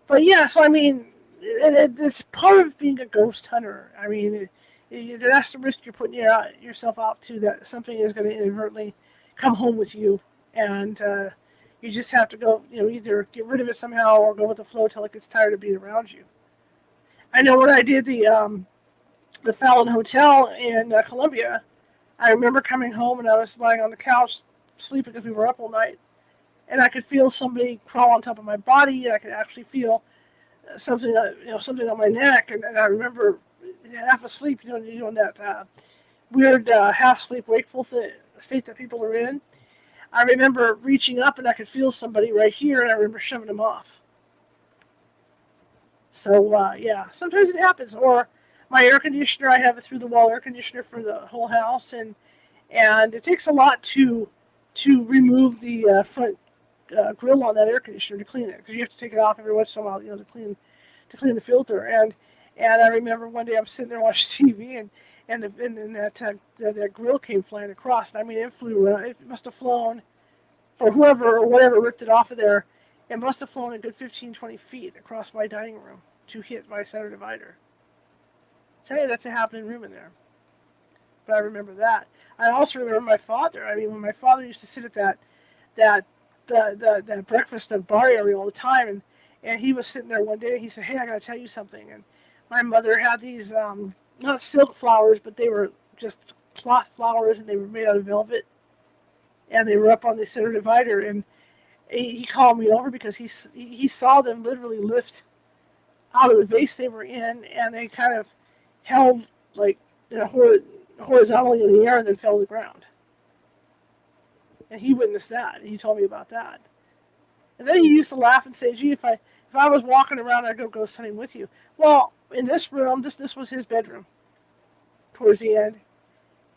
But yeah, so I mean, it's part of being a ghost hunter. I mean, that's the risk you're putting yourself out to, that something is going to inadvertently come home with you. And you just have to go, either get rid of it somehow or go with the flow till it gets tired of being around you. I know when I did the Fallon Hotel in Columbia, I remember coming home and I was lying on the couch sleeping because we were up all night, and I could feel somebody crawl on top of my body, and I could actually feel something on my neck, and I remember half asleep, in that weird half sleep wakeful state that people are in. I remember reaching up and I could feel somebody right here, and I remember shoving them off. So yeah, sometimes it happens. Or my air conditioner, I have a through the wall air conditioner for the whole house, and it takes a lot to remove the front grill on that air conditioner to clean it, because you have to take it off every once in a while, to clean the filter. And I remember one day I'm sitting there watching TV, and that grill came flying across. I mean, it flew around. It must have flown, for whoever or whatever ripped it off of there. It must have flown a good 15, 20 feet across my dining room to hit my center divider. Tell you, that's a happening room in there. But I remember that. I also remember my father. I mean, when my father used to sit at that breakfast of bar area all the time, and he was sitting there one day, and he said, "Hey, I got to tell you something." And my mother had these, not silk flowers, but they were just cloth flowers, and they were made out of velvet. And they were up on the center divider, and he called me over because he saw them literally lift out of the vase they were in, and they kind of held like horizontally in the air and then fell to the ground. And he witnessed that, and he told me about that. And then he used to laugh and say, "Gee, if I was walking around, I'd go ghost hunting with you." Well, in this room, this was his bedroom. Towards the end,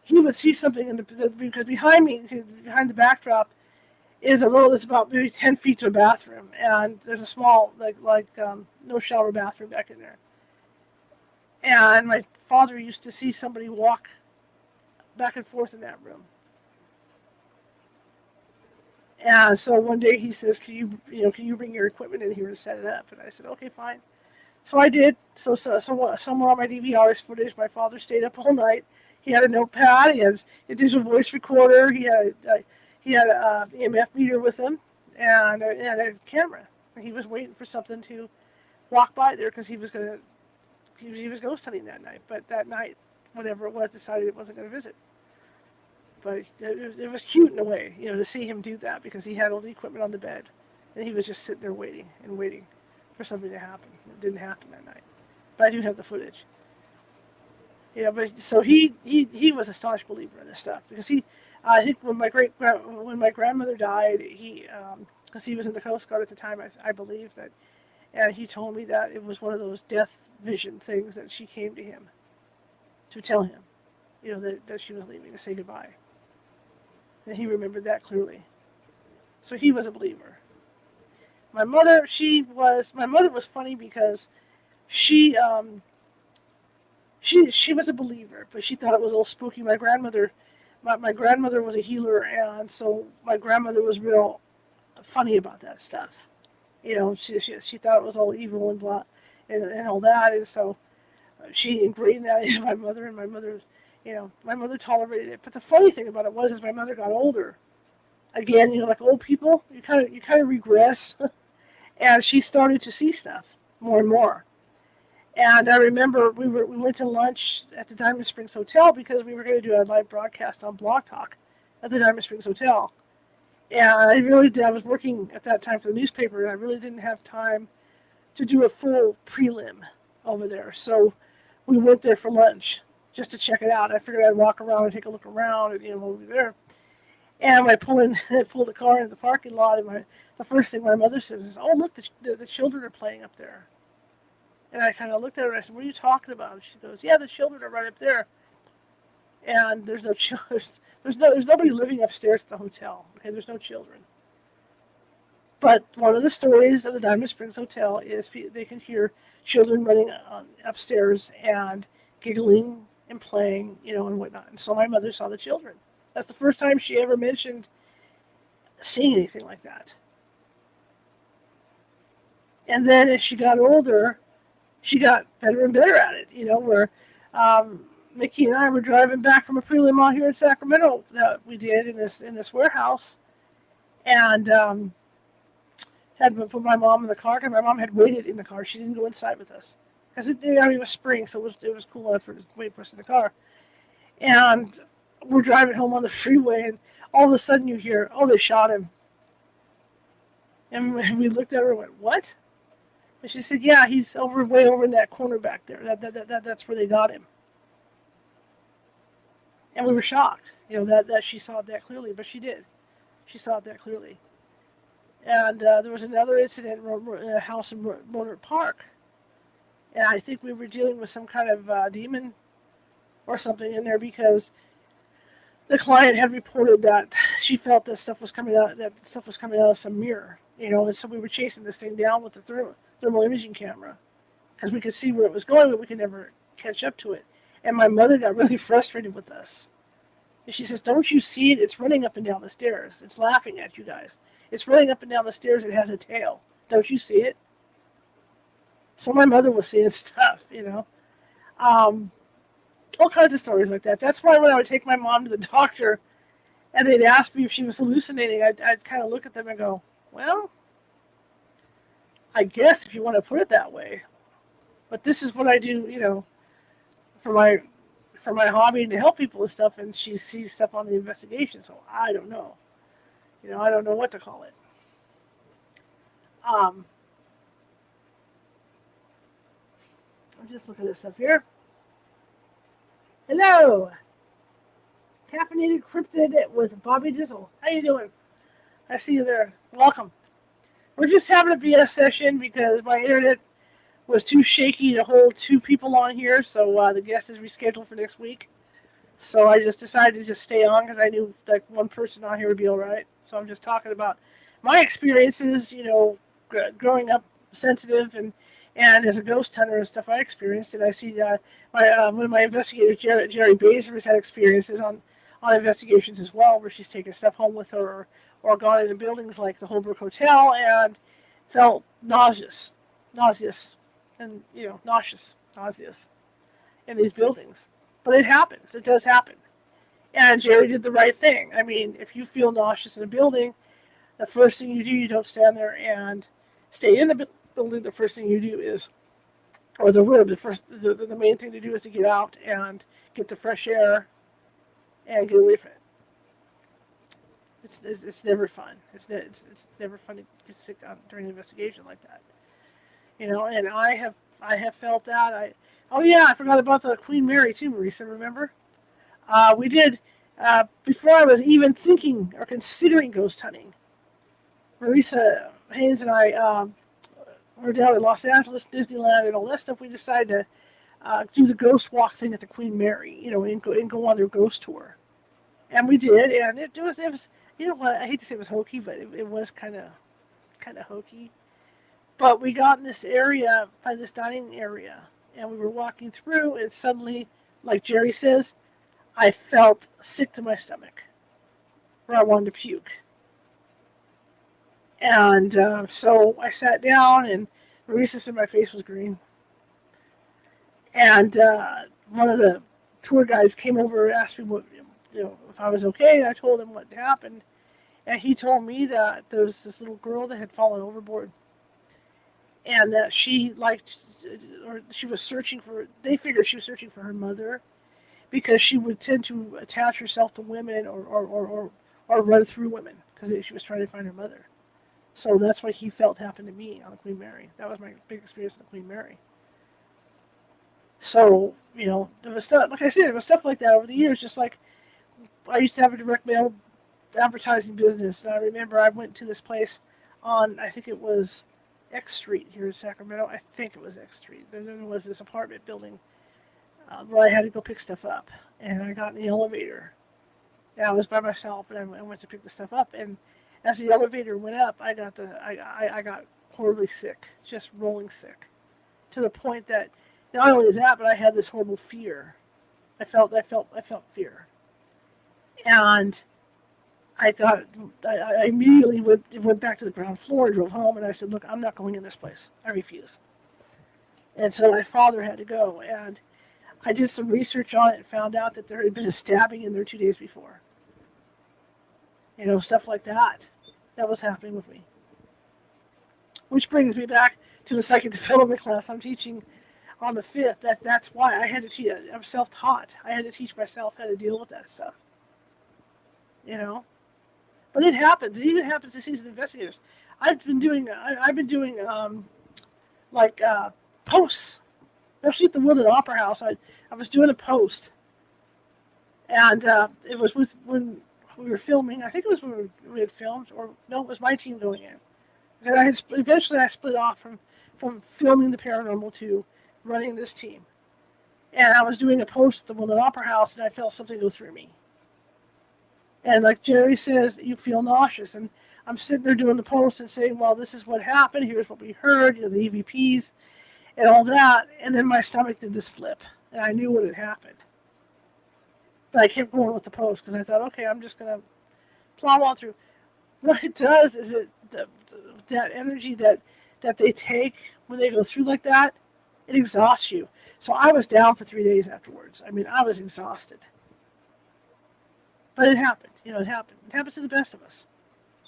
he would see something because behind the backdrop, is it's about maybe 10 feet to a bathroom, and there's a small no shower bathroom back in there. And my father used to see somebody walk back and forth in that room. And so one day he says, "Can you bring your equipment in here and set it up?" And I said, "Okay, fine." So I did. So somewhere on my DVR's footage, my father stayed up all night. He had a notepad. He has a digital voice recorder. He had a EMF meter with him, and a camera. And he was waiting for something to walk by there because he was ghost hunting that night. But that night, whatever it was, decided it wasn't going to visit. But it was cute in a way, to see him do that, because he had all the equipment on the bed, and he was just sitting there waiting for something to happen. It didn't happen that night, but I do have the footage. But so he was a staunch believer in this stuff, because I think when my grandmother died, because he was in the Coast Guard at the time, I believe that, and he told me that it was one of those death vision things that she came to him to tell him, that she was leaving, to say goodbye. And he remembered that clearly. So he was a believer. My mother was funny because she was a believer, but she thought it was all spooky. My grandmother was a healer, and so my grandmother was real funny about that stuff. She thought it was all evil and blah, and all that, and so she ingrained that in my mother, and my mother tolerated it. But the funny thing about it was, as my mother got older, again, like old people, you kind of regress. And she started to see stuff more and more. And I remember we went to lunch at the Diamond Springs Hotel because we were going to do a live broadcast on Blog Talk at the Diamond Springs Hotel. And I was working at that time for the newspaper, and I really didn't have time to do a full prelim over there. So we went there for lunch just to check it out. I figured I'd walk around and take a look around, and while we were there. And when I pulled the car into the parking lot, and the first thing my mother says is, "Oh, look, the children are playing up there." And I kind of looked at her and I said, "What are you talking about?" And she goes, "Yeah, the children are right up there." And there's no children. There's nobody living upstairs at the hotel. Okay, there's no children. But one of the stories of the Diamond Springs Hotel is they can hear children running upstairs and giggling and playing, and whatnot. And so my mother saw the children. That's the first time she ever mentioned seeing anything like that. And then as she got older, she got better and better at it. Where Mickey and I were driving back from a prelim out here in Sacramento that we did in this warehouse, and had put my mom in the car because my mom had waited in the car. She didn't go inside with us because it was spring, so it was cool enough to wait for us in the car. And we're driving home on the freeway, and all of a sudden you hear, "Oh, they shot him." And we looked at her and went, "What?" And she said, "Yeah, he's way over in that corner back there. That's where they got him." And we were shocked, that she saw it that clearly, but she did. She saw it that clearly. And there was another incident in a house in Monert Park, and I think we were dealing with some kind of demon or something in there because the client had reported that she felt that stuff was coming out of some mirror, and so we were chasing this thing down with the thermal imaging camera because we could see where it was going, but we could never catch up to it. And my mother got really frustrated with us. And she says, "Don't you see it? It's running up and down the stairs. It's laughing at you guys. It's running up and down the stairs. It has a tail. Don't you see it?" So my mother was seeing stuff, all kinds of stories like that. That's why when I would take my mom to the doctor and they'd ask me if she was hallucinating, I'd kind of look at them and go, "Well, I guess if you want to put it that way. But this is what I do, for my hobby and to help people and stuff," and she sees stuff on the investigation, so I don't know. I don't know what to call it. I'm just looking at this stuff here. Hello! Caffeinated Cryptid with Bobby Dizzle. How you doing? I see you there. Welcome. We're just having a BS session because my internet was too shaky to hold two people on here, so the guest is rescheduled for next week. So I just decided to just stay on because I knew like one person on here would be all right. So I'm just talking about my experiences, growing up sensitive and as a ghost hunter and stuff I experienced. And I see one of my investigators, Jerry Baser, has had experiences on investigations as well, where she's taken stuff home with her or gone into buildings like the Holbrook Hotel and felt nauseous, and nauseous in these buildings. But it happens. It does happen. And Jerry did the right thing. I mean, if you feel nauseous in a building, the first thing you do, you don't stand there and stay in the building. The first thing you do is, or the room, the main thing to do is to get out and get the fresh air and get away from it. It's never fun. It's never fun to get sick during an investigation like that. And I have felt that. I forgot about the Queen Mary too, Marisa, remember? We did, before I was even thinking or considering ghost hunting, Marisa Haynes and I were down in Los Angeles, Disneyland, and all that stuff. We decided to do the ghost walk thing at the Queen Mary, and go on their ghost tour. And we did, and it was I hate to say it was hokey, but it was kind of hokey. But we got in this area, by this dining area, and we were walking through, and suddenly, like Jerry says, I felt sick to my stomach, where I wanted to puke. And so I sat down, and Marisa said my face was green. And one of the tour guides came over and asked me if I was okay, and I told him what happened. And he told me that there was this little girl that had fallen overboard, and that she liked, or she was searching for. They figured she was searching for her mother, because she would tend to attach herself to women, or run through women, because she was trying to find her mother. So that's what he felt happened to me on the Queen Mary. That was my big experience with the Queen Mary. So, there was stuff, like I said, there was stuff like that over the years. Just like I used to have a direct mail advertising business, and I remember I went to this place on, I think it was X Street here in Sacramento. I think it was X Street. Then there was this apartment building where I had to go pick stuff up, and I got in the elevator, and I was by myself, and I went to pick the stuff up, and as the elevator went up, I got horribly sick, just rolling sick, to the point that not only that, but I had this horrible fear. I felt fear, and I immediately went back to the ground floor and drove home, and I said, "Look, I'm not going in this place. I refuse." And so my father had to go, and I did some research on it and found out that there had been a stabbing in there 2 days before. Stuff like that. That was happening with me. Which brings me back to the psychic development class I'm teaching on the 5th. That's why I had to teach. I'm self-taught. I had to teach myself how to deal with that stuff. But it happens. It even happens to seasoned investigators. I've been doing posts. Especially at the Woodland Opera House, I was doing a post, and it was when we were filming. I think it was when we had filmed, or no, it was my team going in. And eventually I split off from filming the paranormal to running this team. And I was doing a post at the Woodland Opera House, and I felt something go through me. And like Jerry says, you feel nauseous. And I'm sitting there doing the post and saying, well, this is what happened. Here's what we heard, the EVPs and all that. And then my stomach did this flip, and I knew what had happened. But I kept going with the post because I thought, okay, I'm just going to plow on through. What it does is that energy that they take when they go through like that, it exhausts you. So I was down for 3 days afterwards. I mean, I was exhausted. But it happened. It happened. It happens to the best of us.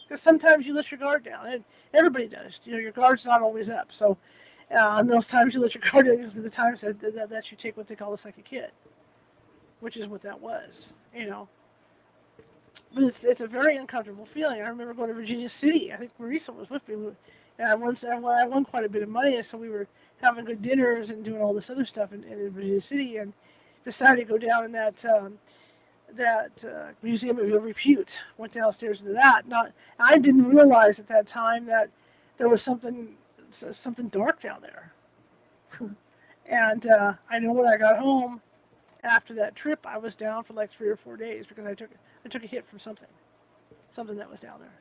Because sometimes you let your guard down. And everybody does. Your guard's not always up. So and those times you let your guard down, those are the times that you take what they call the psychic hit. Which is what that was. But it's a very uncomfortable feeling. I remember going to Virginia City. I think Marisa was with me. And I won quite a bit of money, and so we were having good dinners and doing all this other stuff in Virginia City, and decided to go down in that Museum of Ill Repute. Went downstairs into that. I didn't realize at that time that there was something dark down there. And I know when I got home after that trip, I was down for like 3 or 4 days because I took a hit from something that was down there.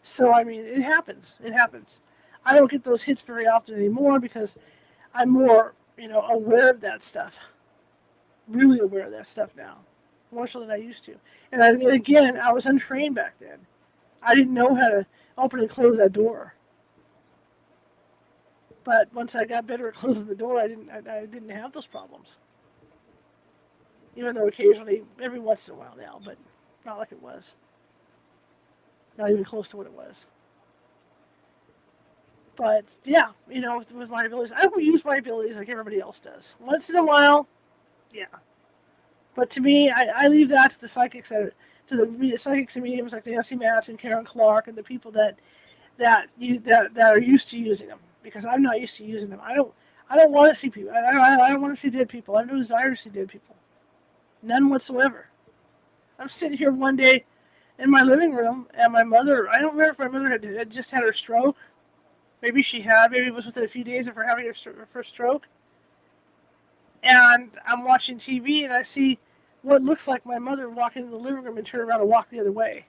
So I mean, it happens. It happens. I don't get those hits very often anymore because I'm more, aware of that stuff. Really aware of that stuff now, more so than I used to. And again, I was untrained back then. I didn't know how to open and close that door. But once I got better at closing the door, I didn't have those problems. Even though occasionally, every once in a while now, but not like it was. Not even close to what it was. But yeah, with my abilities, I will use my abilities like everybody else does. Once in a while, yeah. But to me, I leave that to the psychics, to the psychics and mediums like Nancy Matz and Karen Clark and the people that are used to using them, because I'm not used to using them. I don't want to see people. I don't want to see dead people. I have no desire to see dead people. None whatsoever. I'm sitting here one day in my living room, and my mother, I don't remember if my mother had just had her stroke. Maybe she had. Maybe it was within a few days of her having her first stroke. And I'm watching TV, and I see what looks like my mother walk into the living room and turn around and walk the other way.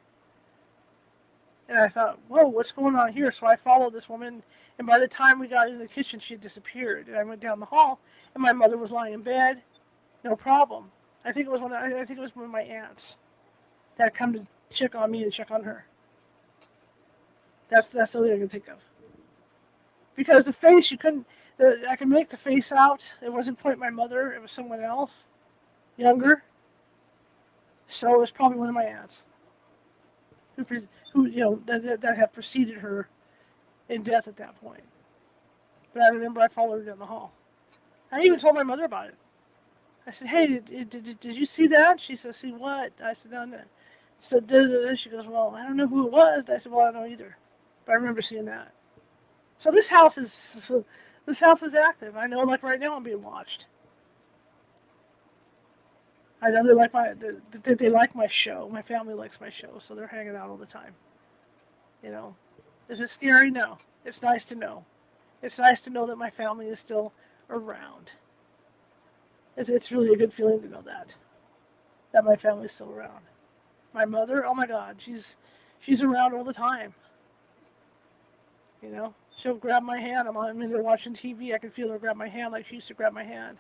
And I thought, whoa, what's going on here? So I followed this woman, and by the time we got into the kitchen, she had disappeared. And I went down the hall, and my mother was lying in bed, no problem. I think it was one of my aunts that had come to check on me and check on her. That's the only thing I can think of. Because the face, I could make the face out. It wasn't quite my mother. It was someone else, younger. So it was probably one of my aunts. that have preceded her in death at that point. But I remember I followed her down the hall. I even told my mother about it. I said, "Hey, did you see that?" She said, "See what?" I said, "No, no." So she goes, "Well, I don't know who it was." I said, "Well, I don't know either, but I remember seeing that." So this house is active. I know, like right now, I'm being watched. I know they like my show. My family likes my show, so they're hanging out all the time. You know, is it scary? No. It's nice to know. It's nice to know that my family is still around. It's really a good feeling to know that my family's still around. My mother, oh my God, she's around all the time. You know, she'll grab my hand. I'm in there watching TV. I can feel her grab my hand like she used to grab my hand.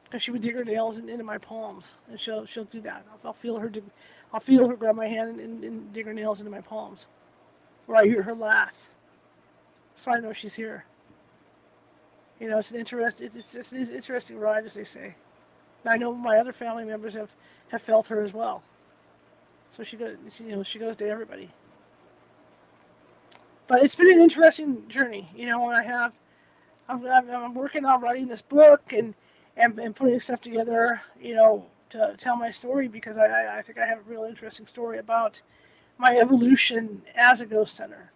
Because she would dig her nails into my palms, and she'll do that. I'll feel her grab my hand and dig her nails into my palms, or I hear her laugh, so I know she's here. You know, it's an interesting ride, as they say. And I know my other family members have felt her as well. So she goes to everybody. But it's been an interesting journey, you know. And I'm working on writing this book and putting stuff together, you know, to tell my story, because I think I have a real interesting story about my evolution as a ghost hunter.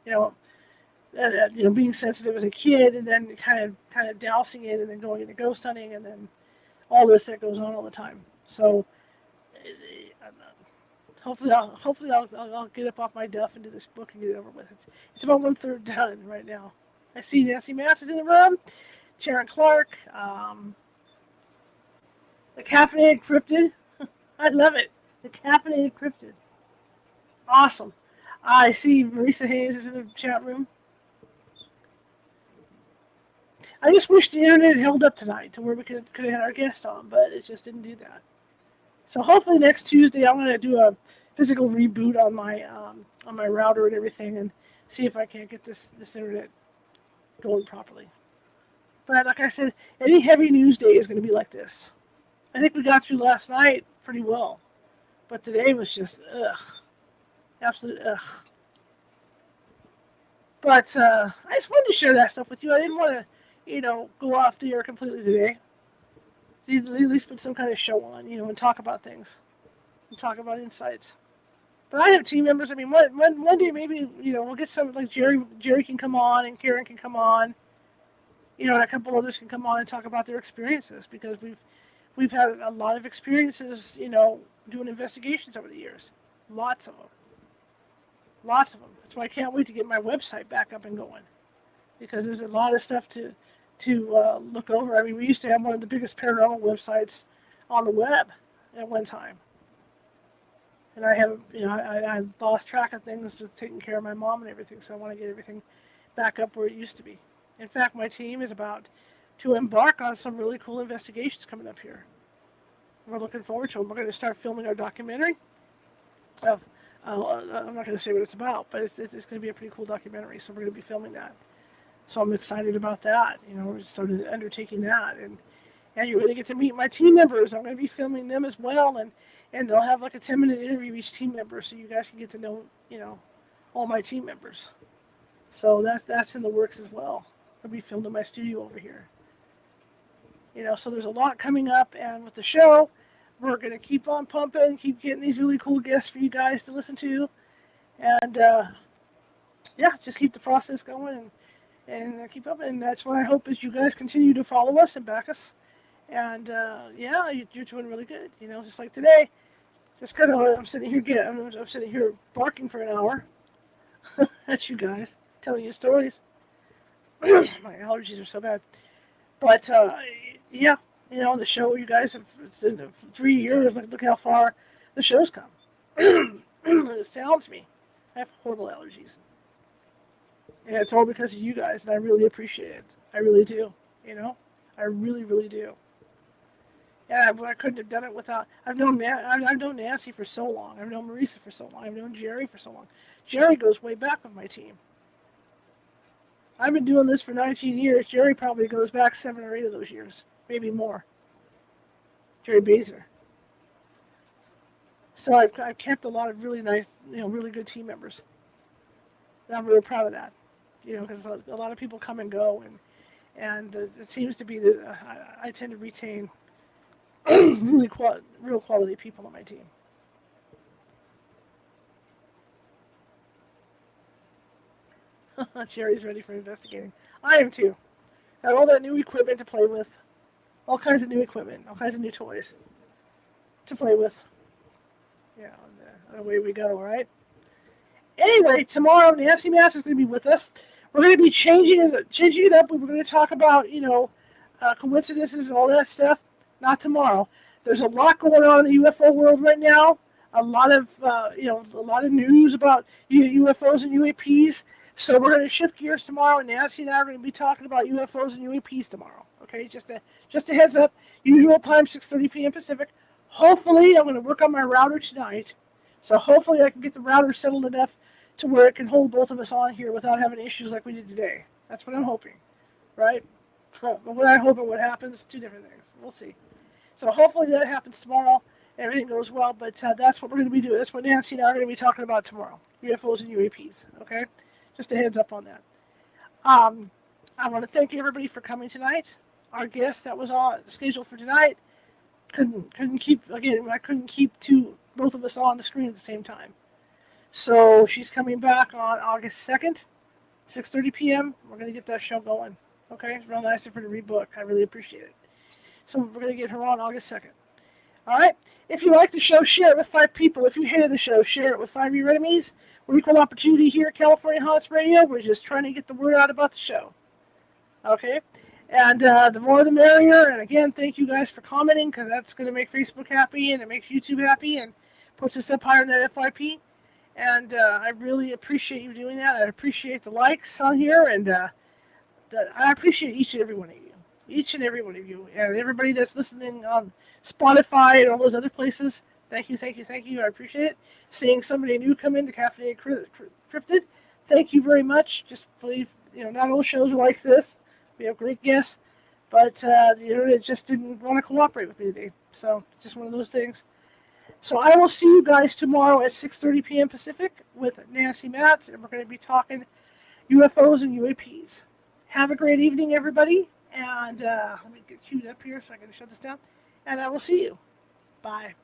You know, being sensitive as a kid, and then kind of dousing it, and then going into ghost hunting, and then all this that goes on all the time. So hopefully I'll get up off my duff and do this book and get it over with. It's about 1/3 done right now. I see Nancy Matz is in the room, Sharon Clark, the Caffeinated Cryptid. I love it. The Caffeinated Cryptid. Awesome. I see Marisa Hayes is in the chat room. I just wish the internet held up tonight to where we could have had our guest on, but it just didn't do that. So hopefully next Tuesday I'm going to do a physical reboot on my router and everything, and see if I can't get this internet going properly. But like I said, any heavy news day is going to be like this. I think we got through last night pretty well, but today was just absolute ugh. But I just wanted to share that stuff with you. I didn't want to, go off the air completely today. At least put some kind of show on, and talk about things, and talk about insights. But I have team members. I mean, one day maybe we'll get some, like Jerry can come on, and Karen can come on. And a couple others can come on and talk about their experiences, because we've had a lot of experiences, doing investigations over the years. Lots of them. That's why I can't wait to get my website back up and going, because there's a lot of stuff to look over. I mean, we used to have one of the biggest paranormal websites on the web at one time, and I lost track of things with taking care of my mom and everything. So I want to get everything back up where it used to be. In fact, my team is about to embark on some really cool investigations coming up here. We're looking forward to them. We're going to start filming our documentary. I'm not going to say what it's about, but it's going to be a pretty cool documentary. So we're going to be filming that. So I'm excited about that. We're started undertaking that, and you're going to get to meet my team members. I'm going to be filming them as well, and they'll have like a 10-minute interview each team member, so you guys can get to know all my team members. So that's in the works as well. It'll be filmed in my studio over here. So there's a lot coming up, and with the show, we're going to keep on pumping, keep getting these really cool guests for you guys to listen to, and just keep the process going and keep up. And that's what I hope is you guys continue to follow us and back us. And you're doing really good. Just like today, just because I'm sitting here I'm sitting here barking for an hour at you guys, telling you stories. My allergies are so bad, but the show, you guys have, it's in 3 years. Look how far the show's come. It astounds me. I have horrible allergies, and it's all because of you guys, and I really appreciate it. I really do. I really, really do. And I couldn't have done it without. I've known Nancy for so long. I've known Marisa for so long. I've known Jerry for so long. Jerry goes way back with my team. I've been doing this for 19 years. Jerry probably goes back 7 or 8 of those years, maybe more. Jerry Baser. So I've kept a lot of really nice, really good team members. And I'm really proud of that, because a lot of people come and go, and it seems to be that I tend to retain real quality people on my team. Sherry's ready for investigating. I am too. Got all that new equipment to play with, all kinds of new equipment, all kinds of new toys to play with. Yeah, and away we go, right? Anyway, tomorrow Nancy Mass is going to be with us. We're going to be changing it up. We're going to talk about, coincidences and all that stuff. Not tomorrow. There's a lot going on in the UFO world right now. A lot of, a lot of news about UFOs and UAPs. So we're going to shift gears tomorrow, and Nancy and I are going to be talking about UFOs and UAPs tomorrow. Okay, just a heads up. Usual time, 6:30 p.m. Pacific. Hopefully, I'm going to work on my router tonight. So hopefully I can get the router settled enough to where it can hold both of us on here without having issues like we did today. That's what I'm hoping, right? But what I hope and what happens, two different things. We'll see. So hopefully that happens tomorrow. Everything goes well, but that's what we're going to be doing. That's what Nancy and I are going to be talking about tomorrow. UFOs and UAPs, okay? Just a heads up on that. I want to thank everybody for coming tonight. Our guest that was on scheduled for tonight couldn't keep, again, I couldn't keep both of us on the screen at the same time. So she's coming back on August 2nd, 6:30 p.m. We're going to get that show going. Okay? It's real nice of her to read book. I really appreciate it. So we're going to get her on August 2nd. All right? If you like the show, share it with 5 people. If you hated the show, share it with 5 of your enemies. We're equal opportunity here at California Haunts Radio. We're just trying to get the word out about the show. Okay? And the more the merrier. And again, thank you guys for commenting, because that's going to make Facebook happy, and it makes YouTube happy, and puts us up higher in that FYP. And I really appreciate you doing that. I appreciate the likes on here, and I appreciate each and every one of you. Each and every one of you. And everybody that's listening on Spotify and all those other places, thank you, thank you, thank you. I appreciate it. Seeing somebody new come in to Caffeinated Cryptid, thank you very much. Just believe, not all shows are like this. We have great guests, but the internet just didn't want to cooperate with me today. So it's just one of those things. So I will see you guys tomorrow at 6:30 p.m. Pacific with Nancy Matz, and we're going to be talking UFOs and UAPs. Have a great evening, everybody, and let me get queued up here so I can shut this down, and I will see you. Bye.